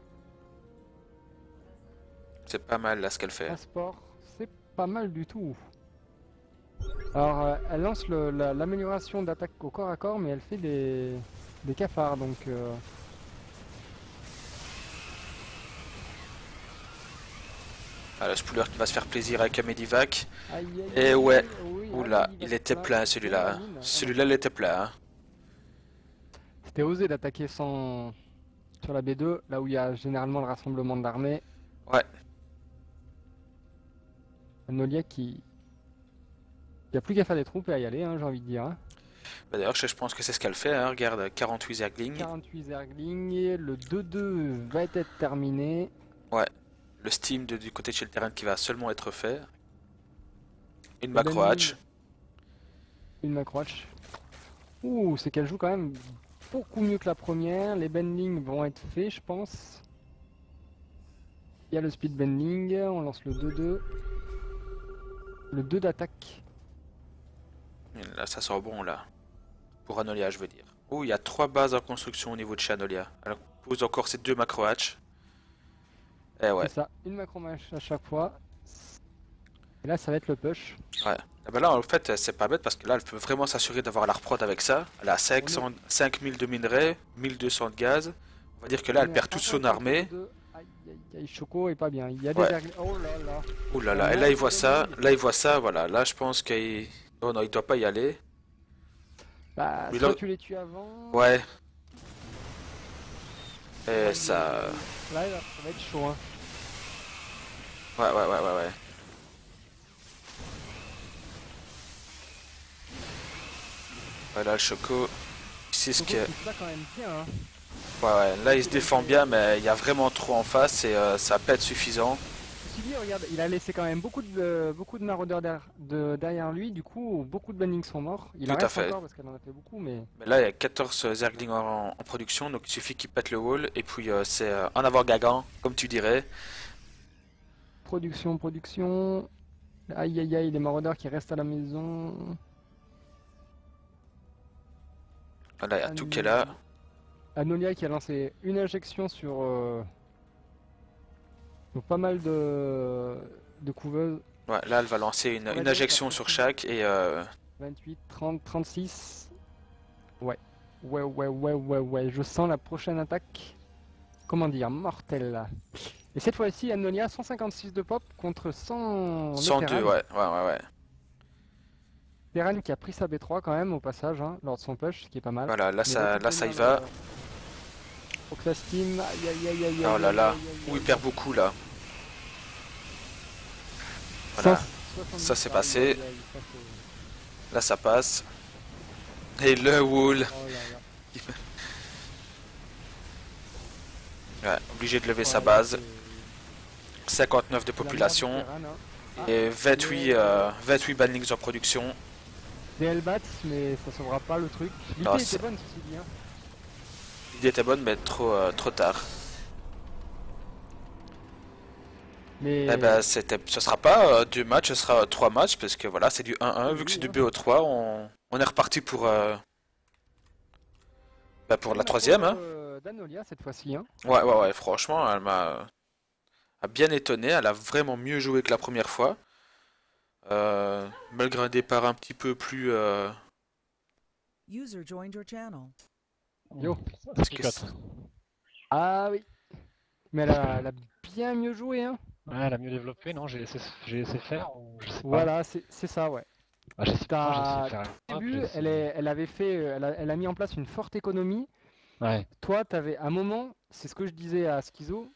C'est pas mal là ce qu'elle fait. Transport, c'est pas mal du tout. Alors, elle lance l'amélioration d'attaque au corps à corps, mais elle fait des cafards, donc... Ah, le Spooler qui va se faire plaisir avec un Medivac. aïe, aïe, Et aïe, ouais, oui, oula, aïe, il va était se plein plaindre. celui-là. Hein. Mine, ah, Celui-là, il était plein. Hein. C'était osé d'attaquer sans... sur la B2, là où il y a généralement le rassemblement de l'armée. Ouais. Anolia qui... Il n'y a plus qu'à faire des troupes et à y aller, hein, j'ai envie de dire. Hein. Bah, d'ailleurs, je pense que c'est ce qu'elle fait. Hein. Regarde, 48 Zerglings. 48 Zerglings, le 2-2 va être terminé. Le Steam du côté de chez le terrain qui va seulement être fait. Une Le macro hatch. Une macroach. Ouh, c'est qu'elle joue quand même beaucoup mieux que la première. Les bendings vont être faits, je pense. Il y a le speed bending, on lance le 2-2. Le 2 d'attaque. Et là, ça sent bon, là. Pour Anolia, je veux dire. Oh, il y a 3 bases en construction au niveau de chez Anolia. Alors, on pose encore ces 2 macro hatch. Eh ouais. C'est ça, une macro match à chaque fois. Et là, ça va être le push. Ouais. Ah bah là, en fait, c'est pas bête parce que là, elle peut vraiment s'assurer d'avoir la reprod avec ça. Elle a 5000 de minerais, 1200 de gaz. On va dire que là, elle perd toute son armée. Aïe aïe aïe, Choco est pas bien. Il y a des Ouais. Oh là là. Ouh là là, et là, il voit ça. Là, il voit ça, voilà. Là, je pense qu'il... Oh non, il doit pas y aller. Bah, Mais soit là- tu les tues avant. Ouais. Et ça... Là, ça va être chaud. Hein. Ouais. Voilà, le Choco. C'est ce Choco que... qui se bat quand même bien. Hein. Ouais, là, il se défend bien, mais il y a vraiment trop en face et ça va pas être suffisant. Ceci dit, regarde, il a laissé quand même beaucoup de maraudeurs derrière lui. Du coup, beaucoup de bannings sont morts. Il en Tout à reste fait. encore parce qu'elle en a fait beaucoup, mais. Mais là, il y a 14 Zerglings en production, donc il suffit qu'il pète le wall, et puis c'est en avant Gagan, comme tu dirais. Production. Aïe aïe aïe, les maraudeurs qui restent à la maison. Voilà, il y a tout qui est là. Anolia qui a lancé une injection sur pas mal de couveuses. Ouais, là, elle va lancer une injection sur chaque, et 28, 30, 36. Ouais. Ouais. Je sens la prochaine attaque. Comment dire, mortelle là. Et cette fois-ci, Anolia 156 de pop contre 100 de 102, Terran. ouais. Terran qui a pris sa B3 quand même au passage, hein, lors de son push, ce qui est pas mal. Voilà, là, Mais ça y récupère va. Oxastim, aïe. Oh là là, où il perd beaucoup là. Voilà, 170, ça c'est aïe, passé. aïe, ça, Là, ça passe. Et le wall. oh là là. Ouais, obligé de lever sa Ouais, base. c'est 59 de la merde population. de Terran, hein. Et 28 banlings en production. Des Hellbats, mais ça sauvera pas le truc. Non, L'idée c'est- était bonne, ceci dit. Hein. L'idée était bonne, mais trop tard. Mais Eh ben, ce sera pas 2 matchs, ce sera 3 matchs, parce que voilà, c'est du 1-1. Vu que Oui, c'est du hein. BO3, on est reparti pour la la troisième. Hein. D'Anolia cette fois-ci. Hein. Ouais, franchement, elle m'a bien étonné. Elle a vraiment mieux joué que la première fois. Malgré un départ un petit peu plus... User joined your channel. Yo. Ça que picote. c'est- Ah oui. Mais elle a bien mieux joué. Hein. Ouais, elle a mieux développé, non? J'ai laissé faire ou je sais pas. Voilà, c'est ça, ouais. Ah, je sais pas, j'ai essayé de faire Au un début, hop, elle avait fait, elle a mis en place une forte économie. Ouais, Toi, t'avais un moment, c'est ce que je disais à Schizo.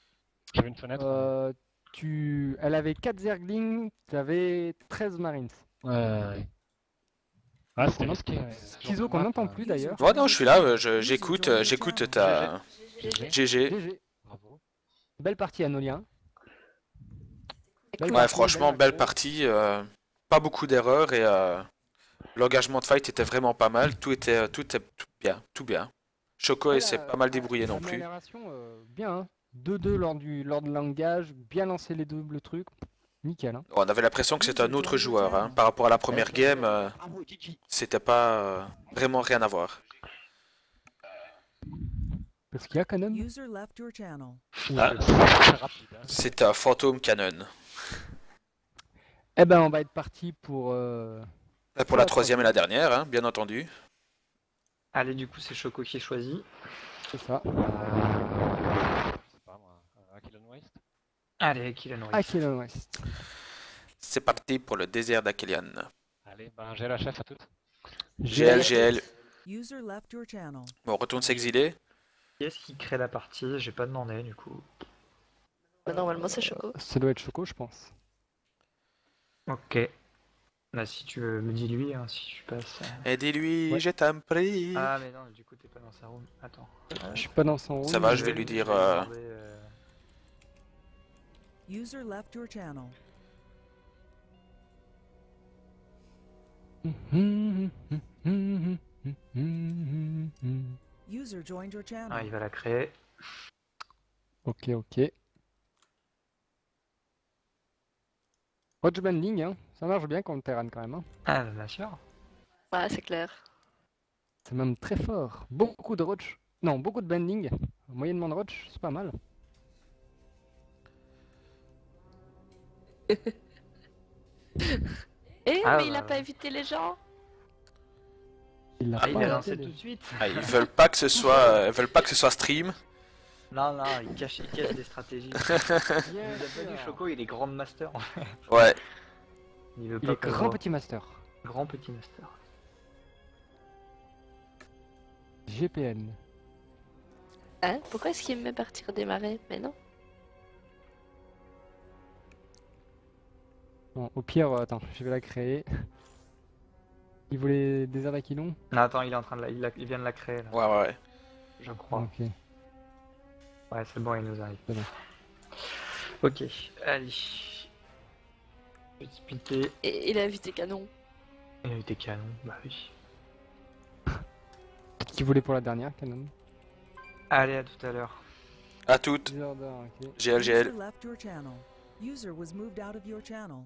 j'avais une fenêtre. Elle avait 4 Zerglings, t'avais 13 Marines. Ouais. Ah, c'était Qu'on risqué. entend- Ouais. Schizo qu'on n'entend plus d'ailleurs. Ouais, non, je suis là, j'écoute ta... GG. GG. GG. Bravo. Belle partie Anolia. Belle Ouais, partie, franchement, belle action. partie. Pas beaucoup d'erreurs et l'engagement de fight était vraiment pas mal. Tout était tout bien. Choco, il s'est pas mal débrouillé non plus. Amélioration, bien. Hein. 2-2 lors de l'engage, bien lancé les doubles trucs. Nickel. Hein. On avait l'impression que c'était un autre joueur. Hein. Par rapport à la première game, c'était pas vraiment rien à voir. Parce qu'il y a quand même. User left your channel. Ah, c'est rapide. Hein. C'était un Phantom Cannon. Eh ben, on va être parti pour. Et pour la troisième et la dernière, hein, bien entendu. Allez, du coup, c'est Choco qui choisit. C'est ça. Je sais pas moi. Aquilon Waste. Allez, Killen Wright. Aquilon West. C'est parti pour le désert d'Akelian. Allez, ben j'ai la chef à toutes. GL. User left your channel. Bon, on retourne s'exiler. Qui est-ce qui crée la partie? J'ai pas demandé, du coup. Bah, normalement, c'est Choco. Ça doit être Choco, je pense. Ok. Là, si tu me dis lui, hein, si je passe. Aidez-lui, Ouais. je t'en prie. Ah, mais non, du coup, t'es pas dans sa room. Attends. Je suis pas dans son rôle. Ça va, mais- je vais lui dire, Je vais demander, User left your channel. User joined your channel. Ah, il va la créer. Ok. Roach Bending, hein. Ça marche bien contre Terran quand même. Hein. Ah, bien sûr. Ouais, c'est clair. C'est même très fort. Beaucoup de Roach. Non, beaucoup de Bending. Moyennement de Roach, c'est pas mal. Eh, Ah, mais il bah, a pas évité les gens. Il l'a Ah, il pas a arrêté, lancé lui. tout de suite. Ah, ils veulent pas que ce soit, ils veulent pas que ce soit stream. Non, non, il cache des stratégies. Bien Il nous a pas dit sûr. Choco, il est grand master. Ouais. Il veut Il pas est qu'on grand voit. petit master. Grand petit master. GPN. Hein? Pourquoi est-ce qu'il me met partir des marais? Mais non. Bon, au pire, attends, je vais la créer. Il voulait des airs d'Aquilon? Non, attends, il est en train de il vient de la créer là, Ouais, ouais. je crois. Ok. Ouais, c'est bon, il nous arrive. C'est bon. Ok, allez. Petit pité. Et il a évité canon. Il a eu des canons, bah oui. Peut-être qu'il voulait pour la dernière, Canon. Allez, à tout à l'heure. À toutes. 10 heures d'heure, ok. GL, User GL. left your channel. User was moved out of your channel.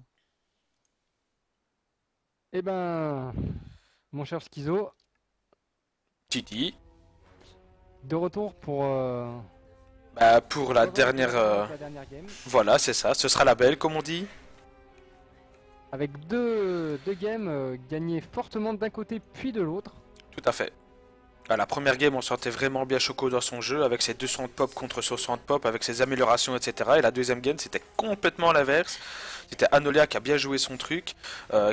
Eh ben, mon cher Schizo, Titi. de retour pour Bah, pour la pour dernière. la dernière game, Voilà, c'est ça. Ce sera la belle, comme on dit. avec deux games gagnées fortement d'un côté puis de l'autre. Tout à fait. À la première game, on sentait vraiment bien Choco dans son jeu, avec ses 200 pop contre 60 pop, avec ses améliorations, etc. Et la deuxième game, c'était complètement l'inverse. C'était Anolia qui a bien joué son truc,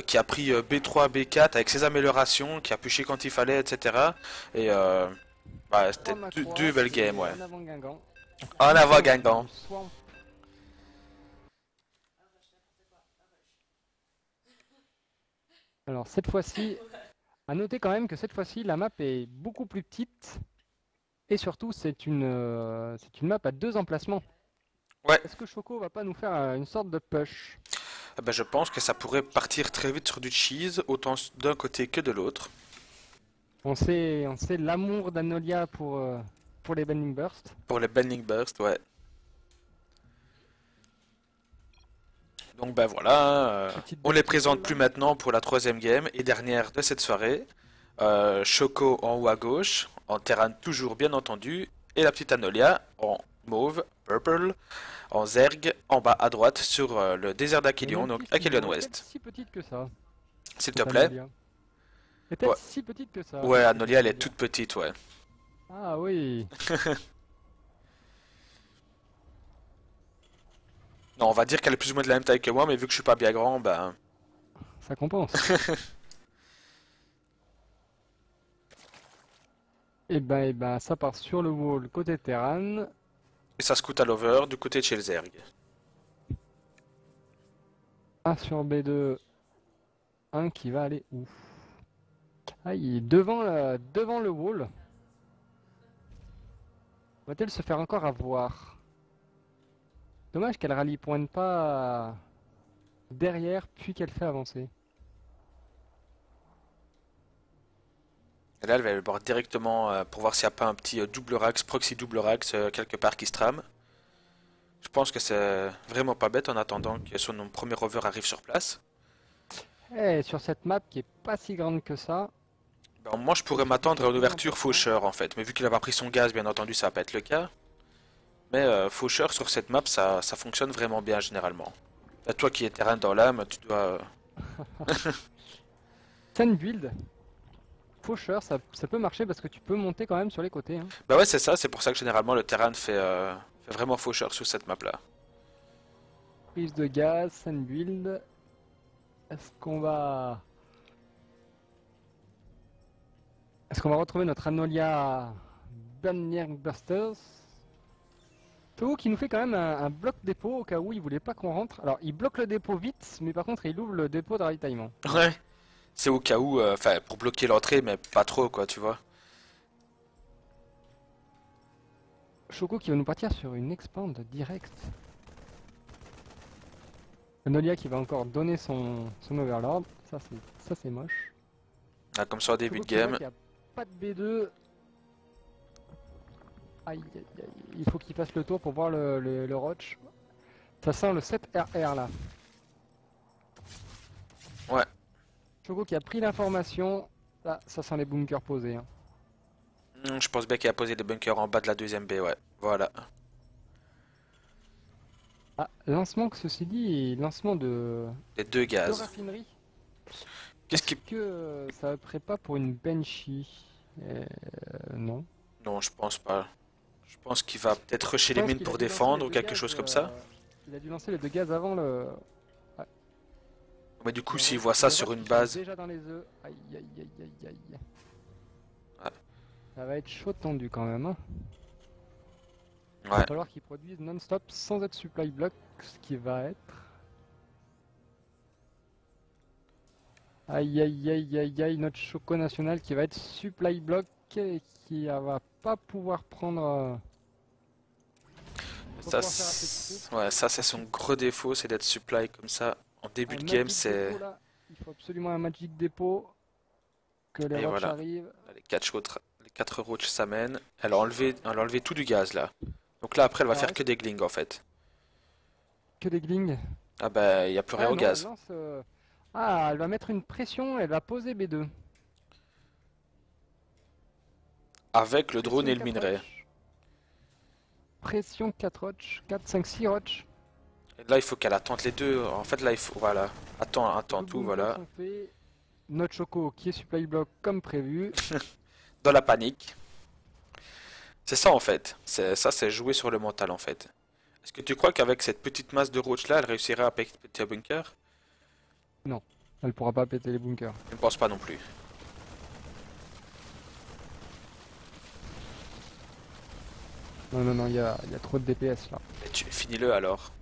qui a pris B3, B4 avec ses améliorations, qui a pushé quand il fallait, etc. Et bah, c'était Prends ma croix, deux belles et games, ouais. En avant Guingamp. En avant, Guingamp. Swamp. Alors cette fois-ci, à noter quand même que cette fois-ci la map est beaucoup plus petite et surtout c'est une map à deux emplacements. Ouais. Est-ce que Choco va pas nous faire une sorte de push? Ah bah, je pense que ça pourrait partir très vite sur du cheese, autant d'un côté que de l'autre. On sait l'amour d'Anolia pour les Bending Burst. Pour les Bending Burst, ouais. Donc ben voilà, Petite on les bête présente là. plus maintenant pour la troisième game et dernière de cette soirée. Choco en haut à gauche, en Terran toujours bien entendu, et la petite Anolia en mauve, purple, en zerg, en bas à droite sur le désert d'Aquilion, Et donc même plus, Aquilion elle est West. si petite que ça. S'il te cette plaît. Anolia. Est-elle Ouais. si petite que ça? Ouais, cette Anolia elle est Anolia toute petite, ouais. Ah oui. Non, on va dire qu'elle est plus ou moins de la même taille que moi, mais vu que je suis pas bien grand, ben... Ça compense. Et ben, ça part sur le wall côté Terran. Et ça se coûte à l'over du côté de chez le zerg. A sur B2. Un qui va aller où? Ah, il est devant le wall. Va-t-elle se faire encore avoir? Dommage qu'elle rallye pointe pas derrière puis qu'elle fait avancer. Et là, elle va le voir directement pour voir s'il n'y a pas un petit double rax, proxy double rax quelque part qui se trame. Je pense que c'est vraiment pas bête en attendant que son premier rover arrive sur place. Et sur cette map qui est pas si grande que ça. Ben, moi, je pourrais m'attendre à une ouverture faucheur en fait, mais vu qu'il n'a pas pris son gaz, bien entendu, ça va pas être le cas. Mais faucheur sur cette map, ça fonctionne vraiment bien généralement. Là, toi qui es terrain dans l'âme, tu dois... Scène build. Faucheur, ça peut marcher parce que tu peux monter quand même sur les côtés. Hein. Bah ouais, c'est ça, c'est pour ça que généralement le terrain fait vraiment faucheur sur cette map là. Prise de gaz, scène build. Est-ce qu'on va retrouver notre Anolia Bending Busters? Toho qui nous fait quand même un bloc dépôt au cas où il voulait pas qu'on rentre. Alors il bloque le dépôt vite, mais par contre il ouvre le dépôt de ravitaillement. Ouais. C'est au cas où, enfin pour bloquer l'entrée, mais pas trop quoi, tu vois. Choco qui va nous partir sur une expand direct. Anolia qui va encore donner son overlord. Ça c'est moche. Ah, comme ça au début Choco de qui voit game. qu'il y a pas de B2. Aïe, aïe, aïe. Il faut qu'il fasse le tour pour voir le Roach. Ça sent le 7RR là. Choco qui a pris l'information. Là, ça sent les bunkers posés. Hein. Je pense bien qu'il a posé des bunkers en bas de la deuxième baie, ouais. Voilà. Ah, lancement que ceci dit, lancement de Les deux gaz. raffinerie. Qu'est-ce qui... Que ça ne ferait pas pour une Banshee non. Non, je pense pas. Je pense qu'il va peut-être rusher Je les pense mines qu'il pour a dû lancer défendre les ou deux quelque gaz, chose comme ça. Il a dû lancer les deux gaz avant le. Mais du coup, s'il voit ça sur une base... Déjà dans les œufs. Aïe aïe aïe aïe aïe. Ouais. Ça va être chaud tendu quand même. Hein. Il Ouais. va falloir qu'ils produisent non-stop sans être supply block, ce qui va être. Aïe aïe aïe aïe aïe, notre Choco national qui va être supply block et qui va pas pouvoir prendre. Ça, ouais, ça c'est son gros défaut, c'est d'être supply comme ça. En début de game, c'est... Il faut absolument un Magic Depot. Que les Et roches voilà. arrivent. Les 4 roaches s'amènent. Elle a enlevé tout du gaz là. Donc là après elle va Ah faire ouais. que des glings en fait. Que des glings. Ah bah il n'y a plus rien Ah au non, gaz. elle lance, Ah, elle va mettre une pression, elle va poser B2. Avec le drone et le Pression 4 minerai. roches. Pression 4 roches, 4, 5, 6 roches. Et là il faut qu'elle attende les deux. En fait là il faut... Voilà. Attends Les tout, bunkers voilà. sont faits. Notre Choco qui est supply block comme prévu. Dans la panique. C'est ça en fait. Ça c'est jouer sur le mental en fait. Est-ce que tu crois qu'avec cette petite masse de roach là elle réussira à péter un bunker? Elle pourra pas péter les bunkers. Je ne pense pas non plus. Non, non, non, il y a trop de DPS là. Et tu finis-le alors.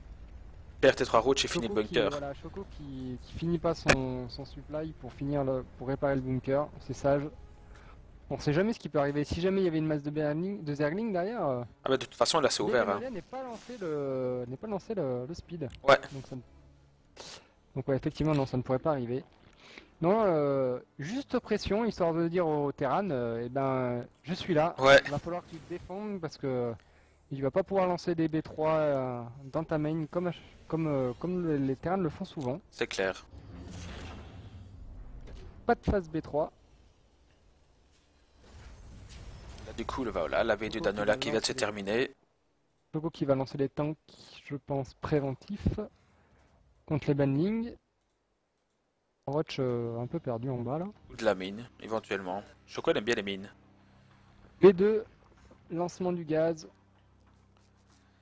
Perds tes 3 roaches et finis le Choco qui, bunker. voilà, Choco qui finit pas son supply pour réparer le bunker, c'est sage. On sait jamais ce qui peut arriver. Si jamais il y avait une masse de Zergling derrière, Ah bah de toute façon là c'est ouvert. Hein. n'est pas lancé le speed. Ouais. Donc ouais, effectivement non, ça ne pourrait pas arriver. Non, juste pression histoire de dire au Terran, eh ben je suis là. Ouais. Il va falloir que tu te défendes parce que il va pas pouvoir lancer des B3 dans ta main comme les Terrans le font souvent. C'est clair. Pas de phase B3. Là, du coup, voilà, la V2 d'Anola qui vient de se terminer. Choco qui va lancer les tanks, je pense, préventifs contre les banlings. Roach un peu perdu en bas là. Ou de la mine, éventuellement. Choco aime bien les mines. B2, lancement du gaz.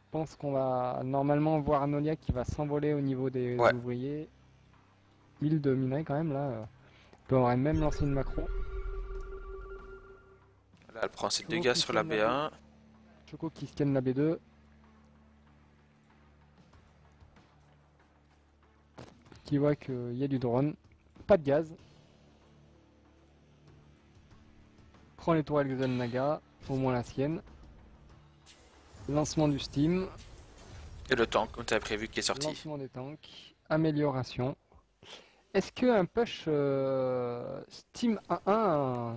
Je pense qu'on va normalement voir Anolia qui va s'envoler au niveau des Ouais. ouvriers. 1000 de minerais quand même là. On aurait même lancé une macro. Là, elle prend ses Choco dégâts qui sur la scanne la B1. Choco qui scanne la B2. Qui voit qu'il y a du drone. Pas de gaz. Prend les tourelles Xen Naga, au moins la sienne. Lancement du Steam. Et le tank, comme tu avais prévu, qui est sorti. Lancement des tanks. Amélioration. Est-ce qu'un push Steam 1-1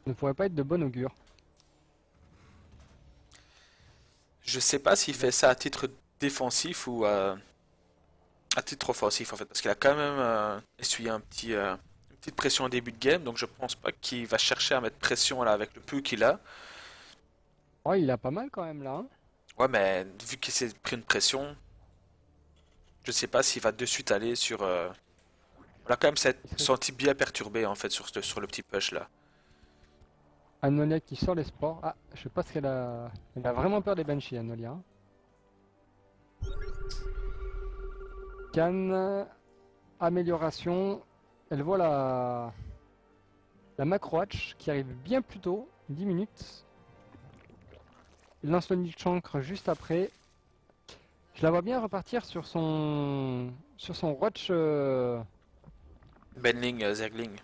ne pourrait pas être de bon augure? Je sais pas s'il fait ça à titre défensif ou à titre offensif en fait, parce qu'il a quand même essuyé une petite pression au début de game, donc je pense pas qu'il va chercher à mettre pression là avec le peu qu'il a. Oh, il a pas mal quand même là. Hein. Ouais, mais vu qu'il s'est pris une pression, je sais pas s'il va de suite aller sur. On a quand même senti bien perturbé en fait sur le petit push là. Anolia qui sort les sports. Ah, je sais pas ce qu'elle a. Elle a vraiment peur des Banshees, Anolia. Canne. Amélioration. Elle voit la macro hatch qui arrive bien plus tôt, 10 minutes. Il lance le nid chancre juste après. Je la vois bien repartir sur son Roach. Benling, Zergling.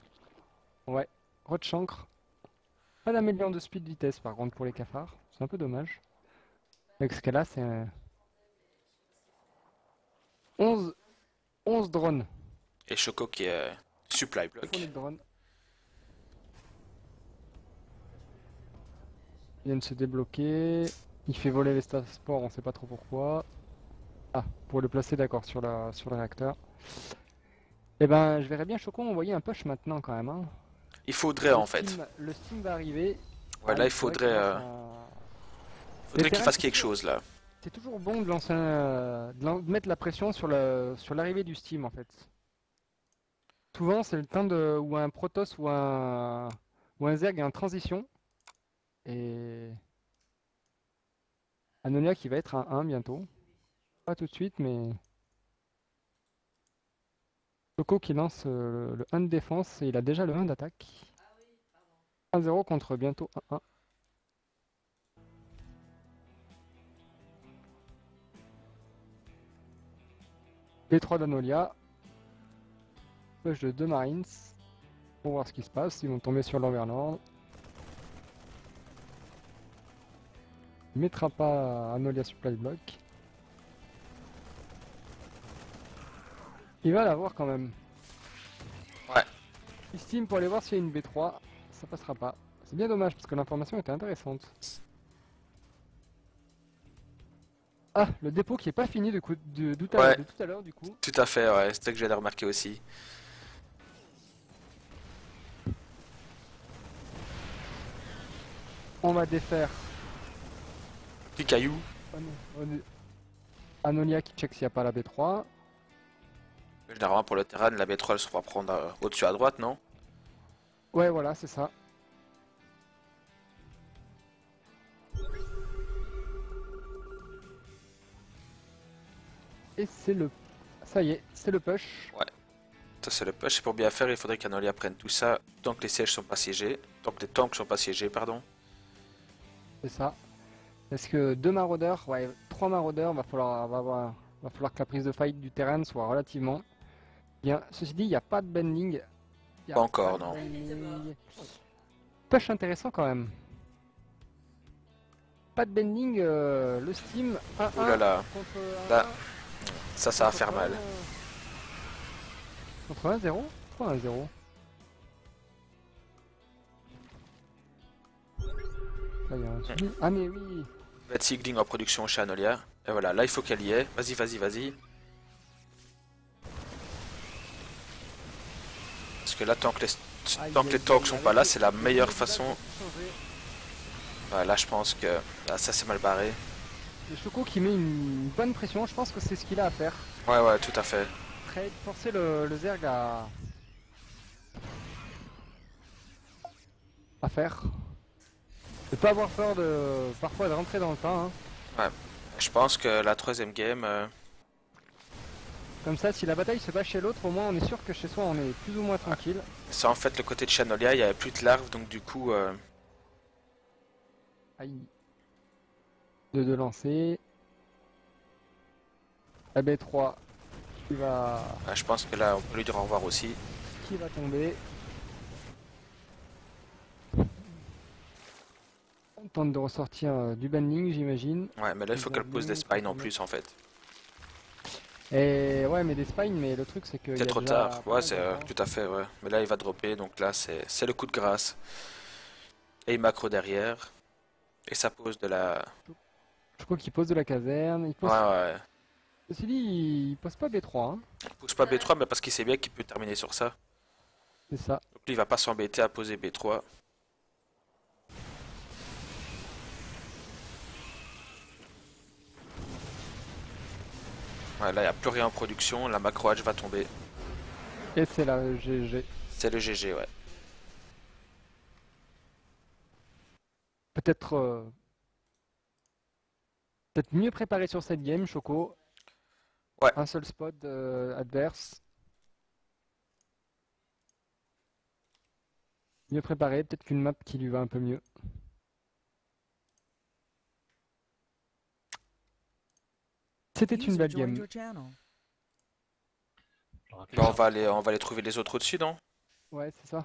Ouais, Roach chancre. Pas d'amélioration de speed vitesse par contre pour les cafards. C'est un peu dommage. Avec ce qu'elle a, c'est 11 drones. Et Choco qui est supply block. Fournie de drones. Il vient de se débloquer. Il fait voler les staff sport, on sait pas trop pourquoi. Ah, pour le placer d'accord sur le réacteur. Eh ben, je verrais bien Choco envoyer un push maintenant quand même, hein. Il faudrait en fait. Le Steam va arriver. Ouais, là il faudrait, faudrait qu'il fasse quelque chose là. C'est toujours bon de lancer de mettre la pression sur l'arrivée du Steam en fait. Souvent c'est le temps où un Protoss ou un Zerg est en transition. Et Anonia qui va être un 1 bientôt. Pas tout de suite mais... Choco qui lance le 1 de défense et il a déjà le 1 d'attaque. 1-0 contre bientôt 1-1. B3 d'Anolia. Push de 2 Marines. Pour voir ce qui se passe. Ils vont tomber sur l'Overlord. Il mettra pas Anolia supply block. Il va l'avoir quand même. Ouais. Il steam pour aller voir s'il y a une B3. Ça passera pas. C'est bien dommage parce que l'information était intéressante. Ah, le dépôt qui est pas fini de tout à l'heure du coup. Tout à fait, ouais, c'est ça que j'allais remarquer aussi. On va défaire Du caillou. Anolia qui check s'il n'y a pas la B3. Généralement pour le terrain, la B3 elle se va prendre au-dessus à droite, non? Ouais, voilà, c'est ça. Et c'est le... Ça y est, c'est le push. Ouais. Ça c'est le push. Et pour bien faire, il faudrait qu'Anolia prenne tout ça tant que les sièges sont pas siégés. Tant que les tanks sont pas siégés, pardon. C'est ça. Parce que 2 maraudeurs, ouais, 3 maraudeurs, va falloir que la prise de fight du terrain soit relativement bien. Ceci dit, il n'y a pas de bending. Pas encore, non. Push intéressant quand même. Pas de bending, le Steam 1-1 Oh là là. contre Là, ça va faire mal. Contre 1-0 Pourquoi 1-0 Ah mais oui. Bad Sigling en production chez Anolia. Et voilà, là il faut qu'elle y ait. Vas-y, vas-y, vas-y. Parce que là, tant que les tanks sont pas là, c'est la meilleure façon. Ouais, là je pense que là, ça c'est mal barré. Le Choco qui met une bonne pression, je pense que c'est ce qu'il a à faire. Ouais, ouais, tout à fait. Forcer le Zerg à faire. De pas avoir peur parfois de rentrer dans le temps. Hein. Ouais, je pense que la troisième game... Comme ça, si la bataille se bat chez l'autre, au moins on est sûr que chez soi on est plus ou moins tranquille. C'est en fait le côté de Chanolia, il n'y avait plus de larves, donc du coup... Aïe. De lancer. La B3 qui va... je pense que là on peut lui dire au revoir aussi. Qui va tomber. On tente de ressortir du banding, j'imagine. Ouais, mais là il faut qu'elle pose des spines en plus en fait. Et ouais, mais des spines, mais le truc c'est que... C'est trop tard, ouais, c'est tout à fait, ouais. Mais là il va dropper, donc là c'est le coup de grâce. Et il macro derrière. Et ça pose de la... Je crois qu'il pose de la caserne. Il pose... Ouais, ouais. Ceci dit, il pose pas B3. Hein. Il pose pas B3, mais parce qu'il sait bien qu'il peut terminer sur ça. C'est ça. Donc lui il va pas s'embêter à poser B3. Ouais, là il n'y a plus rien en production, la macro hatch va tomber. Et c'est la GG. C'est le GG, ouais. Peut-être mieux préparé sur cette game, Choco. Ouais. Un seul spot adverse. Mieux préparé, peut-être qu'une map qui lui va un peu mieux. C'était une belle game. Bah, on va aller trouver les autres au-dessus, non? Ouais, c'est ça.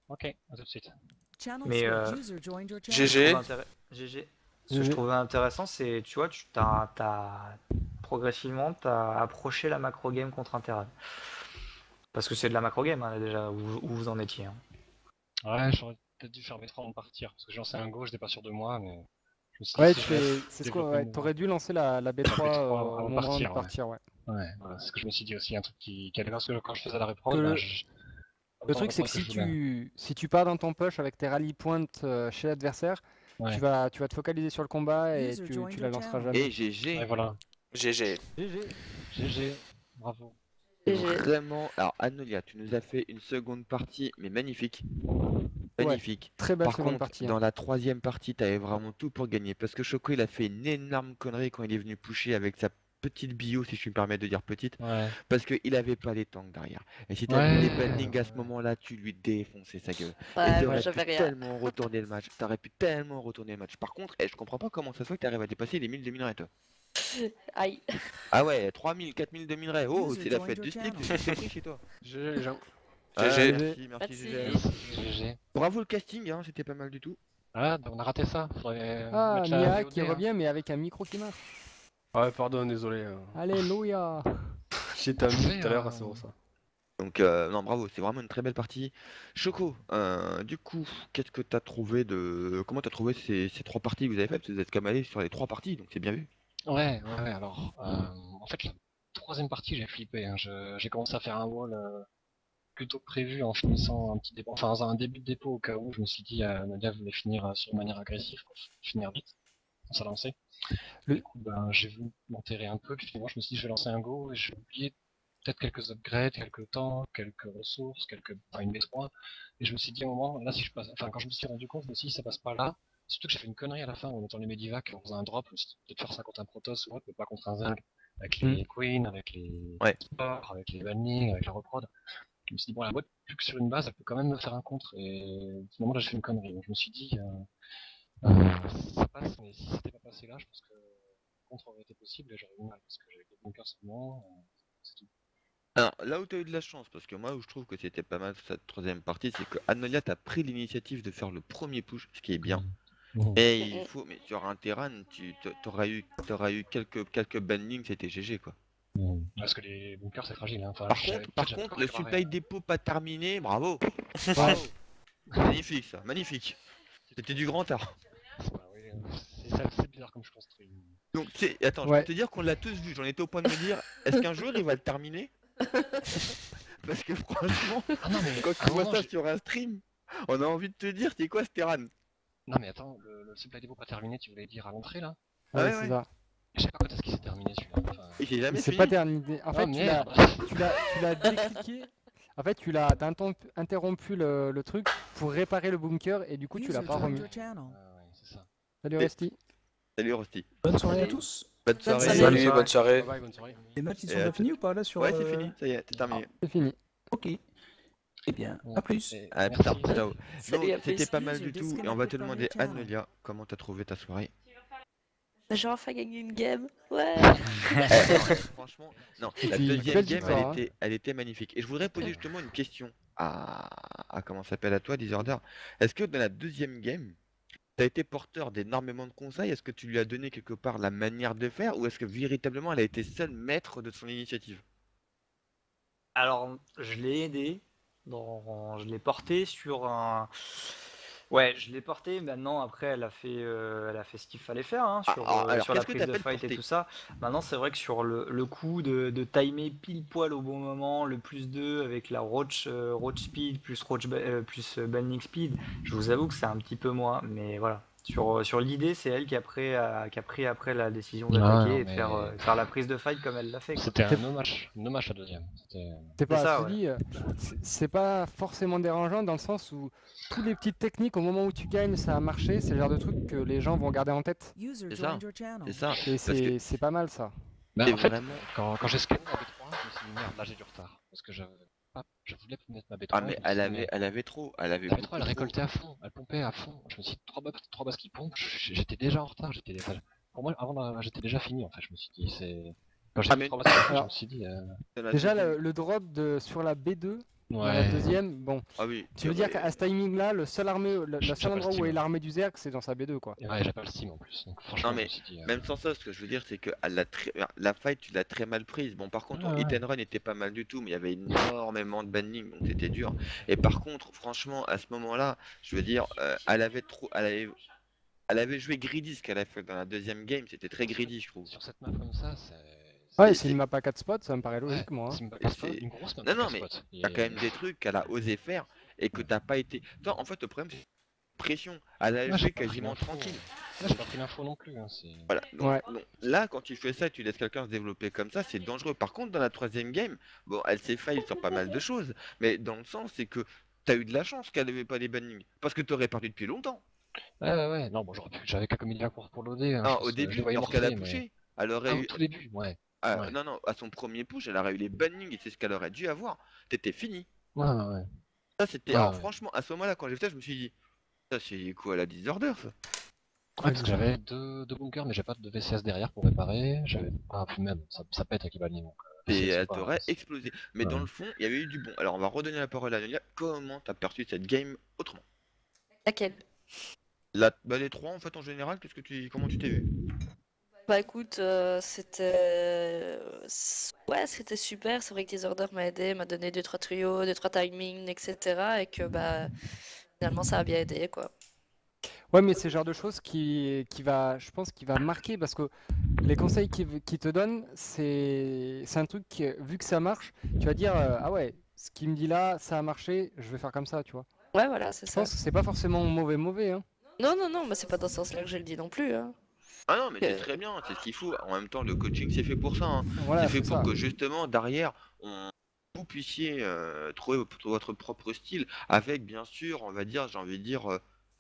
Ok, à tout de suite. Mais GG. GG. Ce que je trouvais intéressant, c'est, tu vois, progressivement, t'as approché la macro game contre un Terran. Parce que c'est de la macro game, hein, déjà, où vous en étiez. Hein. Ouais, j'aurais peut-être dû faire mes 3 en partir, parce que j'ai lancé un go, j'étais pas sûr de moi, mais... Ouais, c'est ce que t'aurais dû lancer la B3 au moment de partir, ouais. Ouais, voilà, c'est ce que je me suis dit aussi, un truc qui allait parce que quand je faisais la réprose, Que bah, le- je... Le truc, c'est que si tu pars dans ton push avec tes rally points chez l'adversaire, Ouais. tu vas te focaliser sur le combat et User tu joined la your lanceras channel. jamais. Et GG. Ouais, voilà. GG. GG, bravo. GG. Vraiment. Alors, Anolia, tu nous as fait une seconde partie, mais magnifique. Ouais, Magnifique. très belle Par seconde contre, partie. hein. dans la troisième partie, t'avais vraiment tout pour gagner. Parce que Choco, il a fait une énorme connerie quand il est venu pusher avec sa petite bio, si je me permets de dire petite. Ouais. Parce qu'il avait pas les tanks derrière. Et si t'avais des bannings à ce ouais. moment-là, tu lui défonçais sa gueule. Et Ouais, moi t'aurais pu j'avais rien. tellement retourner le match. T'aurais pu tellement retourner le match. Par contre, je comprends pas comment ça se fait que t'arrives à dépasser les 1000 de minerais, toi. Aïe. Ah ouais, 3000, 4000 de minerais. Oh, User c'est la joined fête your du slip, channel. c'est pris chez toi. GG, les gens. Ah, GG. merci, merci Merci. GG. GG. Bravo le casting, hein, c'était pas mal du tout. Ah, on a raté ça. Faudrait Ah, mettre la Mia VOD, qui hein. revient, mais avec un micro qui marche. Ouais, pardon, désolé. Alléluia. J'étais amusé Parfait, tout à l'heure, hein. c'est pour ça. Donc non bravo, c'est vraiment une très belle partie. Choco, du coup, qu'est-ce que t'as trouvé de... Comment t'as trouvé ces trois parties que vous avez faites? Parce que vous êtes comme allé sur les trois parties, donc c'est bien vu. Ouais, alors, en fait, la troisième partie, j'ai flippé, hein. J'ai commencé à faire un wall plutôt que prévu en finissant un petit dépôt, enfin un début de dépôt au cas où je me suis dit, Nadia voulait finir sur une manière agressive pour finir vite, pour se lancer. Le- Du coup, ben, j'ai voulu m'enterrer un peu, puis finalement, je me suis dit, je vais lancer un go, et j'ai oublié peut-être quelques upgrades, quelques temps, quelques ressources, enfin, une V3, et je me suis dit, à un moment, là, si je passe, enfin, quand je me suis rendu compte, je me suis dit, ça passe pas là, surtout que j'ai fait une connerie à la fin en mettant les Medivac, en faisant un drop, je me suis dit, peut-être faire ça contre un Protoss ou autre, mais pas contre un Zerg, avec les Queens, avec les Ouais. sports, avec les bannings, avec la reprod. Je me suis dit, bon, la boîte, plus que sur une base, elle peut quand même me faire un contre, et finalement, là, j'ai fait une connerie. Donc, je me suis dit, ça passe, mais si c'était pas passé là, je pense que le contre aurait été possible et j'aurais eu mal, parce que j'avais des bunkers seulement, c'est tout. Alors là où t'as eu de la chance, parce que moi où je trouve que c'était pas mal cette troisième partie, c'est que Anolia t'a pris l'initiative de faire le premier push, ce qui est bien. Et il faut, mais sur un terrain, t'auras eu quelques bannings, c'était GG quoi. Parce que les bunkers, c'est fragile, hein. Enfin, Par j'avais- contre, en fait, j'avais le préparé, supply dépôt pas terminé, bravo. Bravo. Magnifique ça, magnifique. C'était du grand art. Bah oui, c'est bizarre comme je construis. Donc attends, je Ouais. peux te dire qu'on l'a tous vu, j'en étais au point de me dire, est-ce qu'un jour il va le terminer? Parce que franchement, Ah non, mais quand à tu un vois moment, ça sur un stream, on a envie de te dire, c'est quoi ce terrain? non, mais attends, le supply dépôt pas terminé, tu voulais dire à l'entrée là? Ah Ouais, ouais, c'est ça. Je sais pas quand est-ce qu'il s'est terminé celui-là. Enfin... Il s'est jamais C'est fini. pas terminé. En fait, Oh merde! tu l'as décliqué. En fait, t'as interrompu le truc pour réparer le bunker et du coup, tu l'as User pas joined remis. your channel. Ah ouais, c'est ça. Salut Et- Rusty. Salut Rusty. Bonne soirée à tous. Bonne soirée. soirée. Salut, bonne soirée. Bye bye, bonne soirée. Les matchs ils Et sont à pas tout- finis ou pas là sur Ouais, c'est fini, ça y est, c'est terminé. C'est fini. Ok. Eh bien, Bon, à plus. et Ah putain, merci. ciao. Salut, Donc à plus. c'était pas mal User du tout, et on va te disconnected from demander, your channel. Anolia, comment t'as trouvé ta soirée? J'ai enfin gagné une game. Ouais. Franchement, non, Et la puis, deuxième belle game, victoire, hein. elle était magnifique. Et je voudrais poser justement une question à comment s'appelle à toi, Disorder. Est-ce que dans la deuxième game, t'as été porteur d'énormément de conseils? Est-ce que tu lui as donné quelque part la manière de faire, ou est-ce que véritablement elle a été seule maître de son initiative? Alors, je l'ai aidé, je l'ai porté sur un... Ouais, je l'ai porté, maintenant, après, elle a fait ce qu'il fallait faire, hein, sur, alors, sur la qu'est-ce que prise de t'appelles fight et porter? tout ça. Maintenant, c'est vrai que sur le coup de timer pile poil au bon moment, le +2 avec la roach speed plus plus banning speed, je vous avoue que c'est un petit peu moins, mais voilà. Sur l'idée, c'est elle qui a pris après la décision Non, d'attaquer et de mais- faire la prise de fight comme elle l'a fait, quoi. C'était un no-match la deuxième. C'est pas ça, je te dis, c'est pas forcément dérangeant dans le sens où tous les petites techniques au moment où tu gagnes ça a marché, c'est le genre de truc que les gens vont garder en tête User C'est ça. joined your channel. C'est ça. et Parce que c'est pas mal ça. Bah, c'est en fait, vraiment... quand j'ai scanné la B3, je me suis dit merde, là j'ai du retard. Parce que je voulais mettre ma B3. Ah je mais me suis dit, merde. elle avait trop, elle avait La beaucoup B3 elle trop. récoltait à fond, elle pompait à fond. Je me suis dit, trois bases qui pompent, j'étais déjà en retard. Pour moi, j'étais déjà fini en fait. Je me suis dit, c'est. Quand j'ai Ah, vu mais- 3 bases qui pompent, je Alors, me suis dit. Dans la Déjà deuxième- le drop sur la B2 dans la Ouais. deuxième, bon, Ah oui. tu veux dire qu'à ce timing là, le seul J'ai pas le endroit où steam. est l'armée du Zerg, c'est dans sa B2 quoi. Ouais, j'ai pas le steam en plus. Donc franchement, Non, mais je me suis dit. même sans ça, ce que je veux dire, c'est que la fight, tu l'as très mal prise. Bon, par contre, Ouais, ouais. Hit and Run était pas mal du tout, mais il y avait énormément de banning, donc c'était dur. Et par contre, franchement, à ce moment-là, je veux dire, elle avait joué greedy ce qu'elle a fait dans la deuxième game, c'était très greedy, je trouve. Sur cette map comme ça, Ouais, c'est- s'il m'a pas 4 spots, ça me paraît logique, Ouais, moi. c'est Et c'est- une grosse map Non, de non, 4 mais spots. t'as quand même des trucs qu'elle a osé faire et que t'as pas été. Toi, en fait, le problème, c'est la pression. Elle a Là, j'ai joué pas pris quasiment l'info. tranquille. Là, j'ai pas pris l'info non plus. Hein, Voilà. Donc, Ouais. bon, là, quand tu fais ça et tu laisses quelqu'un se développer comme ça, c'est dangereux. Par contre, dans la troisième game, bon, elle s'est failli sur pas mal de choses, mais dans le sens, c'est que t'as eu de la chance qu'elle n'avait pas les bannings, parce que t'aurais perdu depuis longtemps. Ouais. Non, bon, j'avais quelques milliards pour loader. Hein, Ah, je au pense, je les début, voyais lorsqu'elle a morfler, mais. pushé, elle aurait Ah, au eu. tout début, ouais. Ah, Ouais. non, non, à son premier push, elle aurait eu les bannings et c'est ce qu'elle aurait dû avoir. T'étais fini. Ouais. Ça, c'était. Ouais, Alors, ouais. franchement, à ce moment-là, quand j'ai fait ça, je me suis dit, ça, c'est quoi la Disorder, ça? Ouais, parce que j'avais deux bunkers, mais j'ai pas de VCS derrière pour réparer. J'avais pas, puis même, ça pète avec les bannis, donc. Et c'est elle pas. t'aurait explosé. Mais dans Ouais. le fond, il y avait eu du bon. Alors, on va redonner la parole à Nolia. Comment t'as perçu cette game autrement? Laquelle? Bah, les trois, en fait, en général, comment tu t'es vu? Bah écoute, ouais, c'était super. C'est vrai que Disorder m'a aidé, m'a donné 2-3 tuyaux, 2-3 timings, etc. Et que bah finalement ça a bien aidé quoi. Ouais, mais c'est le genre de choses je pense, qui va marquer parce que les conseils qu'il te donne, c'est un truc vu que ça marche, tu vas dire ah ouais, ce qu'il me dit là, ça a marché, je vais faire comme ça, tu vois. Ouais, voilà, c'est Je ça. pense que c'est pas forcément mauvais, hein. Non, mais c'est pas dans ce sens-là que je le dis non plus, hein. Ah non, mais c'est Euh, très bien, c'est ce qu'il faut. En même temps, le coaching, c'est fait pour ça, hein. Voilà, C'est fait c'est pour ça. que justement, derrière, vous puissiez trouver votre propre style, avec bien sûr, on va dire, j'ai envie de dire,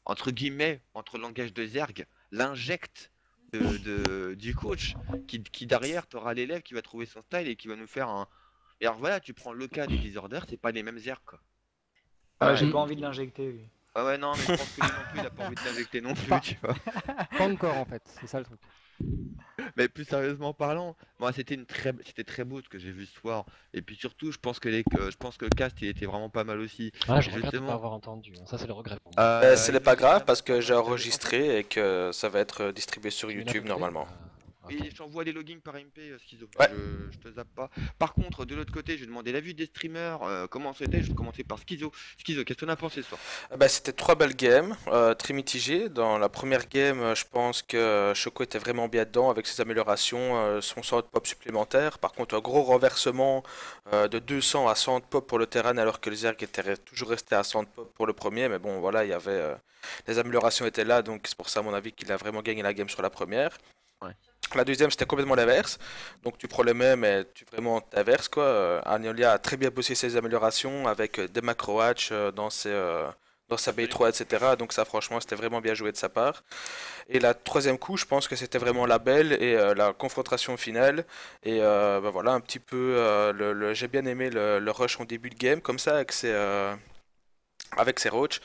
entre guillemets, entre le langage de Zerg, l'injecte du coach, qui derrière, t'auras l'élève qui va trouver son style et qui va nous faire un. Et alors voilà, tu prends le cas du Disorder, c'est pas les mêmes Zerg, quoi. Ah, Ah j'ai ouais, pas envie de l'injecter, lui. ah ouais, non, mais je pense que lui non plus, il a pas envie de l'injecter non plus, Pas- tu vois. Pas encore en fait, c'est ça le truc. Mais plus sérieusement parlant, moi c'était très beau ce que j'ai vu ce soir. Et puis surtout, je pense que le cast il était vraiment pas mal aussi. Ah, je Et regrette de pas justement, avoir entendu. Hein. Ça, c'est le regret pour moi. Ce n'est pas grave parce que j'ai enregistré et que ça va être distribué sur Tu l'as YouTube noté normalement. Ok. Et je t'envoie les logins par MP, Schizo. Ouais. Je te zappe pas. Par contre, de l'autre côté, je vais demander l'avis des streamers. Comment c'était? Je vais commencer par Schizo. Schizo, qu'est-ce que t'en as pensé ce soir? Bah, c'était trois belles games, très mitigées. Dans la première game, je pense que Choco était vraiment bien dedans avec ses améliorations, son 100 de pop supplémentaire. Par contre, un gros renversement de 200 à 100 de pop pour le terrain alors que le Zerg était toujours resté à 100 de pop pour le premier. Mais bon, voilà, il y avait les améliorations étaient là, donc c'est pour ça, à mon avis, qu'il a vraiment gagné la game sur la première. Ouais. La deuxième, c'était complètement l'inverse. Donc tu prends le même et tu vraiment t'inverses quoi. Agnolia a très bien bossé ses améliorations avec des macro hatch dans sa B3, etc. Donc ça, franchement, c'était vraiment bien joué de sa part. Et la troisième coup, je pense que c'était vraiment la belle et la confrontation finale. Et bah voilà, un petit peu, j'ai bien aimé le rush en début de game, comme ça, avec ses roach.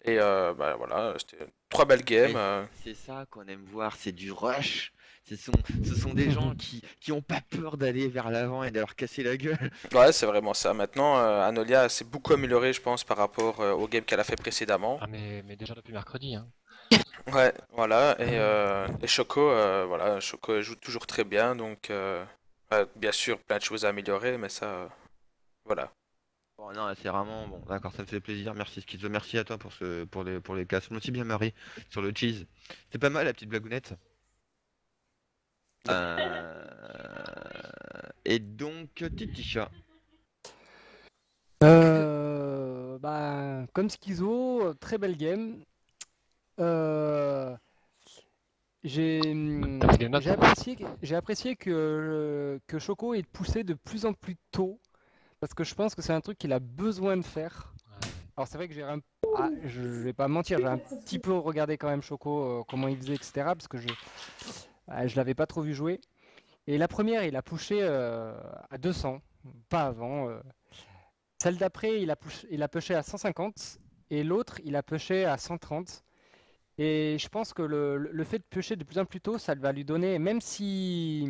Et bah voilà, c'était trois belles games. C'est ça qu'on aime voir, c'est du rush. Ce sont des gens qui ont pas peur d'aller vers l'avant et de leur casser la gueule. Ouais, c'est vraiment ça. Maintenant, Anolia s'est beaucoup améliorée, je pense, par rapport au game qu'elle a fait précédemment. Ah, mais déjà depuis mercredi, hein. Ouais, voilà. Et Choco, voilà, Choco elle joue toujours très bien, donc bien sûr, plein de choses à améliorer, mais ça, voilà. Bon, non, c'est vraiment bon. D'accord, ça me fait plaisir. Merci Schizo, merci à toi pour les casses. Merci bien Marie sur le cheese. C'est pas mal la petite blagounette. Et donc Titisha. Bah, comme Schizo, très belle game. J'ai T'as pris des notes? j'ai apprécié que Choco ait poussé de plus en plus tôt, parce que je pense que c'est un truc qu'il a besoin de faire. Alors c'est vrai que je vais pas mentir, j'ai un petit peu regardé quand même Choco, comment il faisait, etc. Parce que je l'avais pas trop vu jouer. Et la première, il a pushé à 200, pas avant. Celle d'après, il a pushé à 150, et l'autre, il a pushé à 130. Et je pense que le fait de piocher de plus en plus tôt, ça va lui donner, même si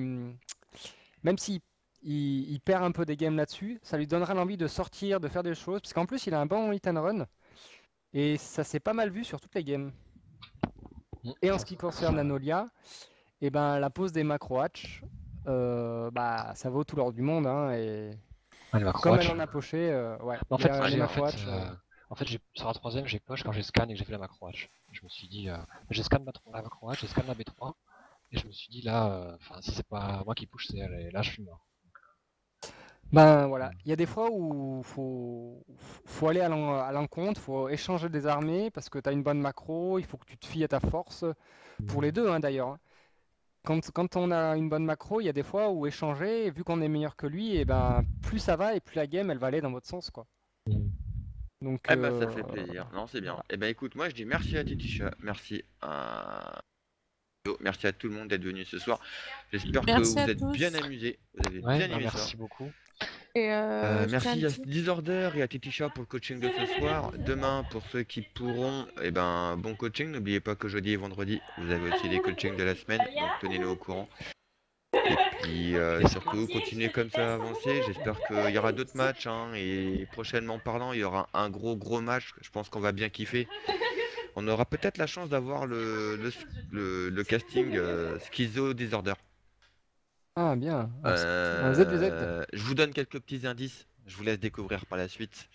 il perd un peu des games là-dessus, ça lui donnera l'envie de sortir, de faire des choses, parce qu'en plus il a un bon hit and run, et ça s'est pas mal vu sur toutes les games. Et en ce qui concerne Anolia, et ben la pose des macro hatch, bah ça vaut tout l'or du monde, hein, et Ouais, les macro comme hatch. elle en a poché, ouais. En fait, les macro hatch, sur la troisième, j'ai push quand j'ai scan et que j'ai fait la macro hatch. Je me suis dit, j'ai scan la macro hatch, j'ai scan la B3, Et je me suis dit là, si c'est pas moi qui push, c'est elle, et là je suis mort. Ben voilà, il y a des fois où faut aller à l'encontre, faut échanger des armées parce que tu as une bonne macro, il faut que tu te fies à ta force, pour les deux hein, d'ailleurs. Hein. Quand on a une bonne macro, il y a des fois où échanger, et vu qu'on est meilleur que lui, et ben plus ça va et plus la game elle va aller dans votre sens quoi. Donc Eh ben, ça fait plaisir. Non, c'est bien. voilà. Eh ben, écoute, moi, je dis merci à Titisha, merci à... Merci à tout le monde d'être venu ce soir. J'espère que Merci vous à êtes tous. bien amusés. Vous avez Ouais, bien bah, aimé ça. merci beaucoup. Et Merci à Disorder et à Titisha pour le coaching de ce soir. Demain, pour ceux qui pourront, eh ben, bon coaching. N'oubliez pas que jeudi et vendredi, vous avez aussi les coachings de la semaine, donc tenez-nous au courant. Et puis surtout, continuez comme ça à avancer. J'espère qu'il y aura d'autres matchs, hein, et prochainement parlant, il y aura un gros match. Je pense qu'on va bien kiffer. On aura peut-être la chance d'avoir le casting Schizo Disorder. Ah bien, un ZVZ. Je vous donne quelques petits indices. Je vous laisse découvrir par la suite.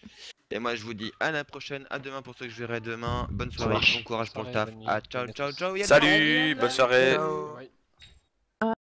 Et moi, je vous dis à la prochaine, à demain pour ceux que je verrai demain. Bonne soirée, marche. bon courage pour le Soirée, taf. bonne nuit, Ah, ciao, bonne nuit à ciao, tous. ciao. Salut, bonne soirée. Ouais.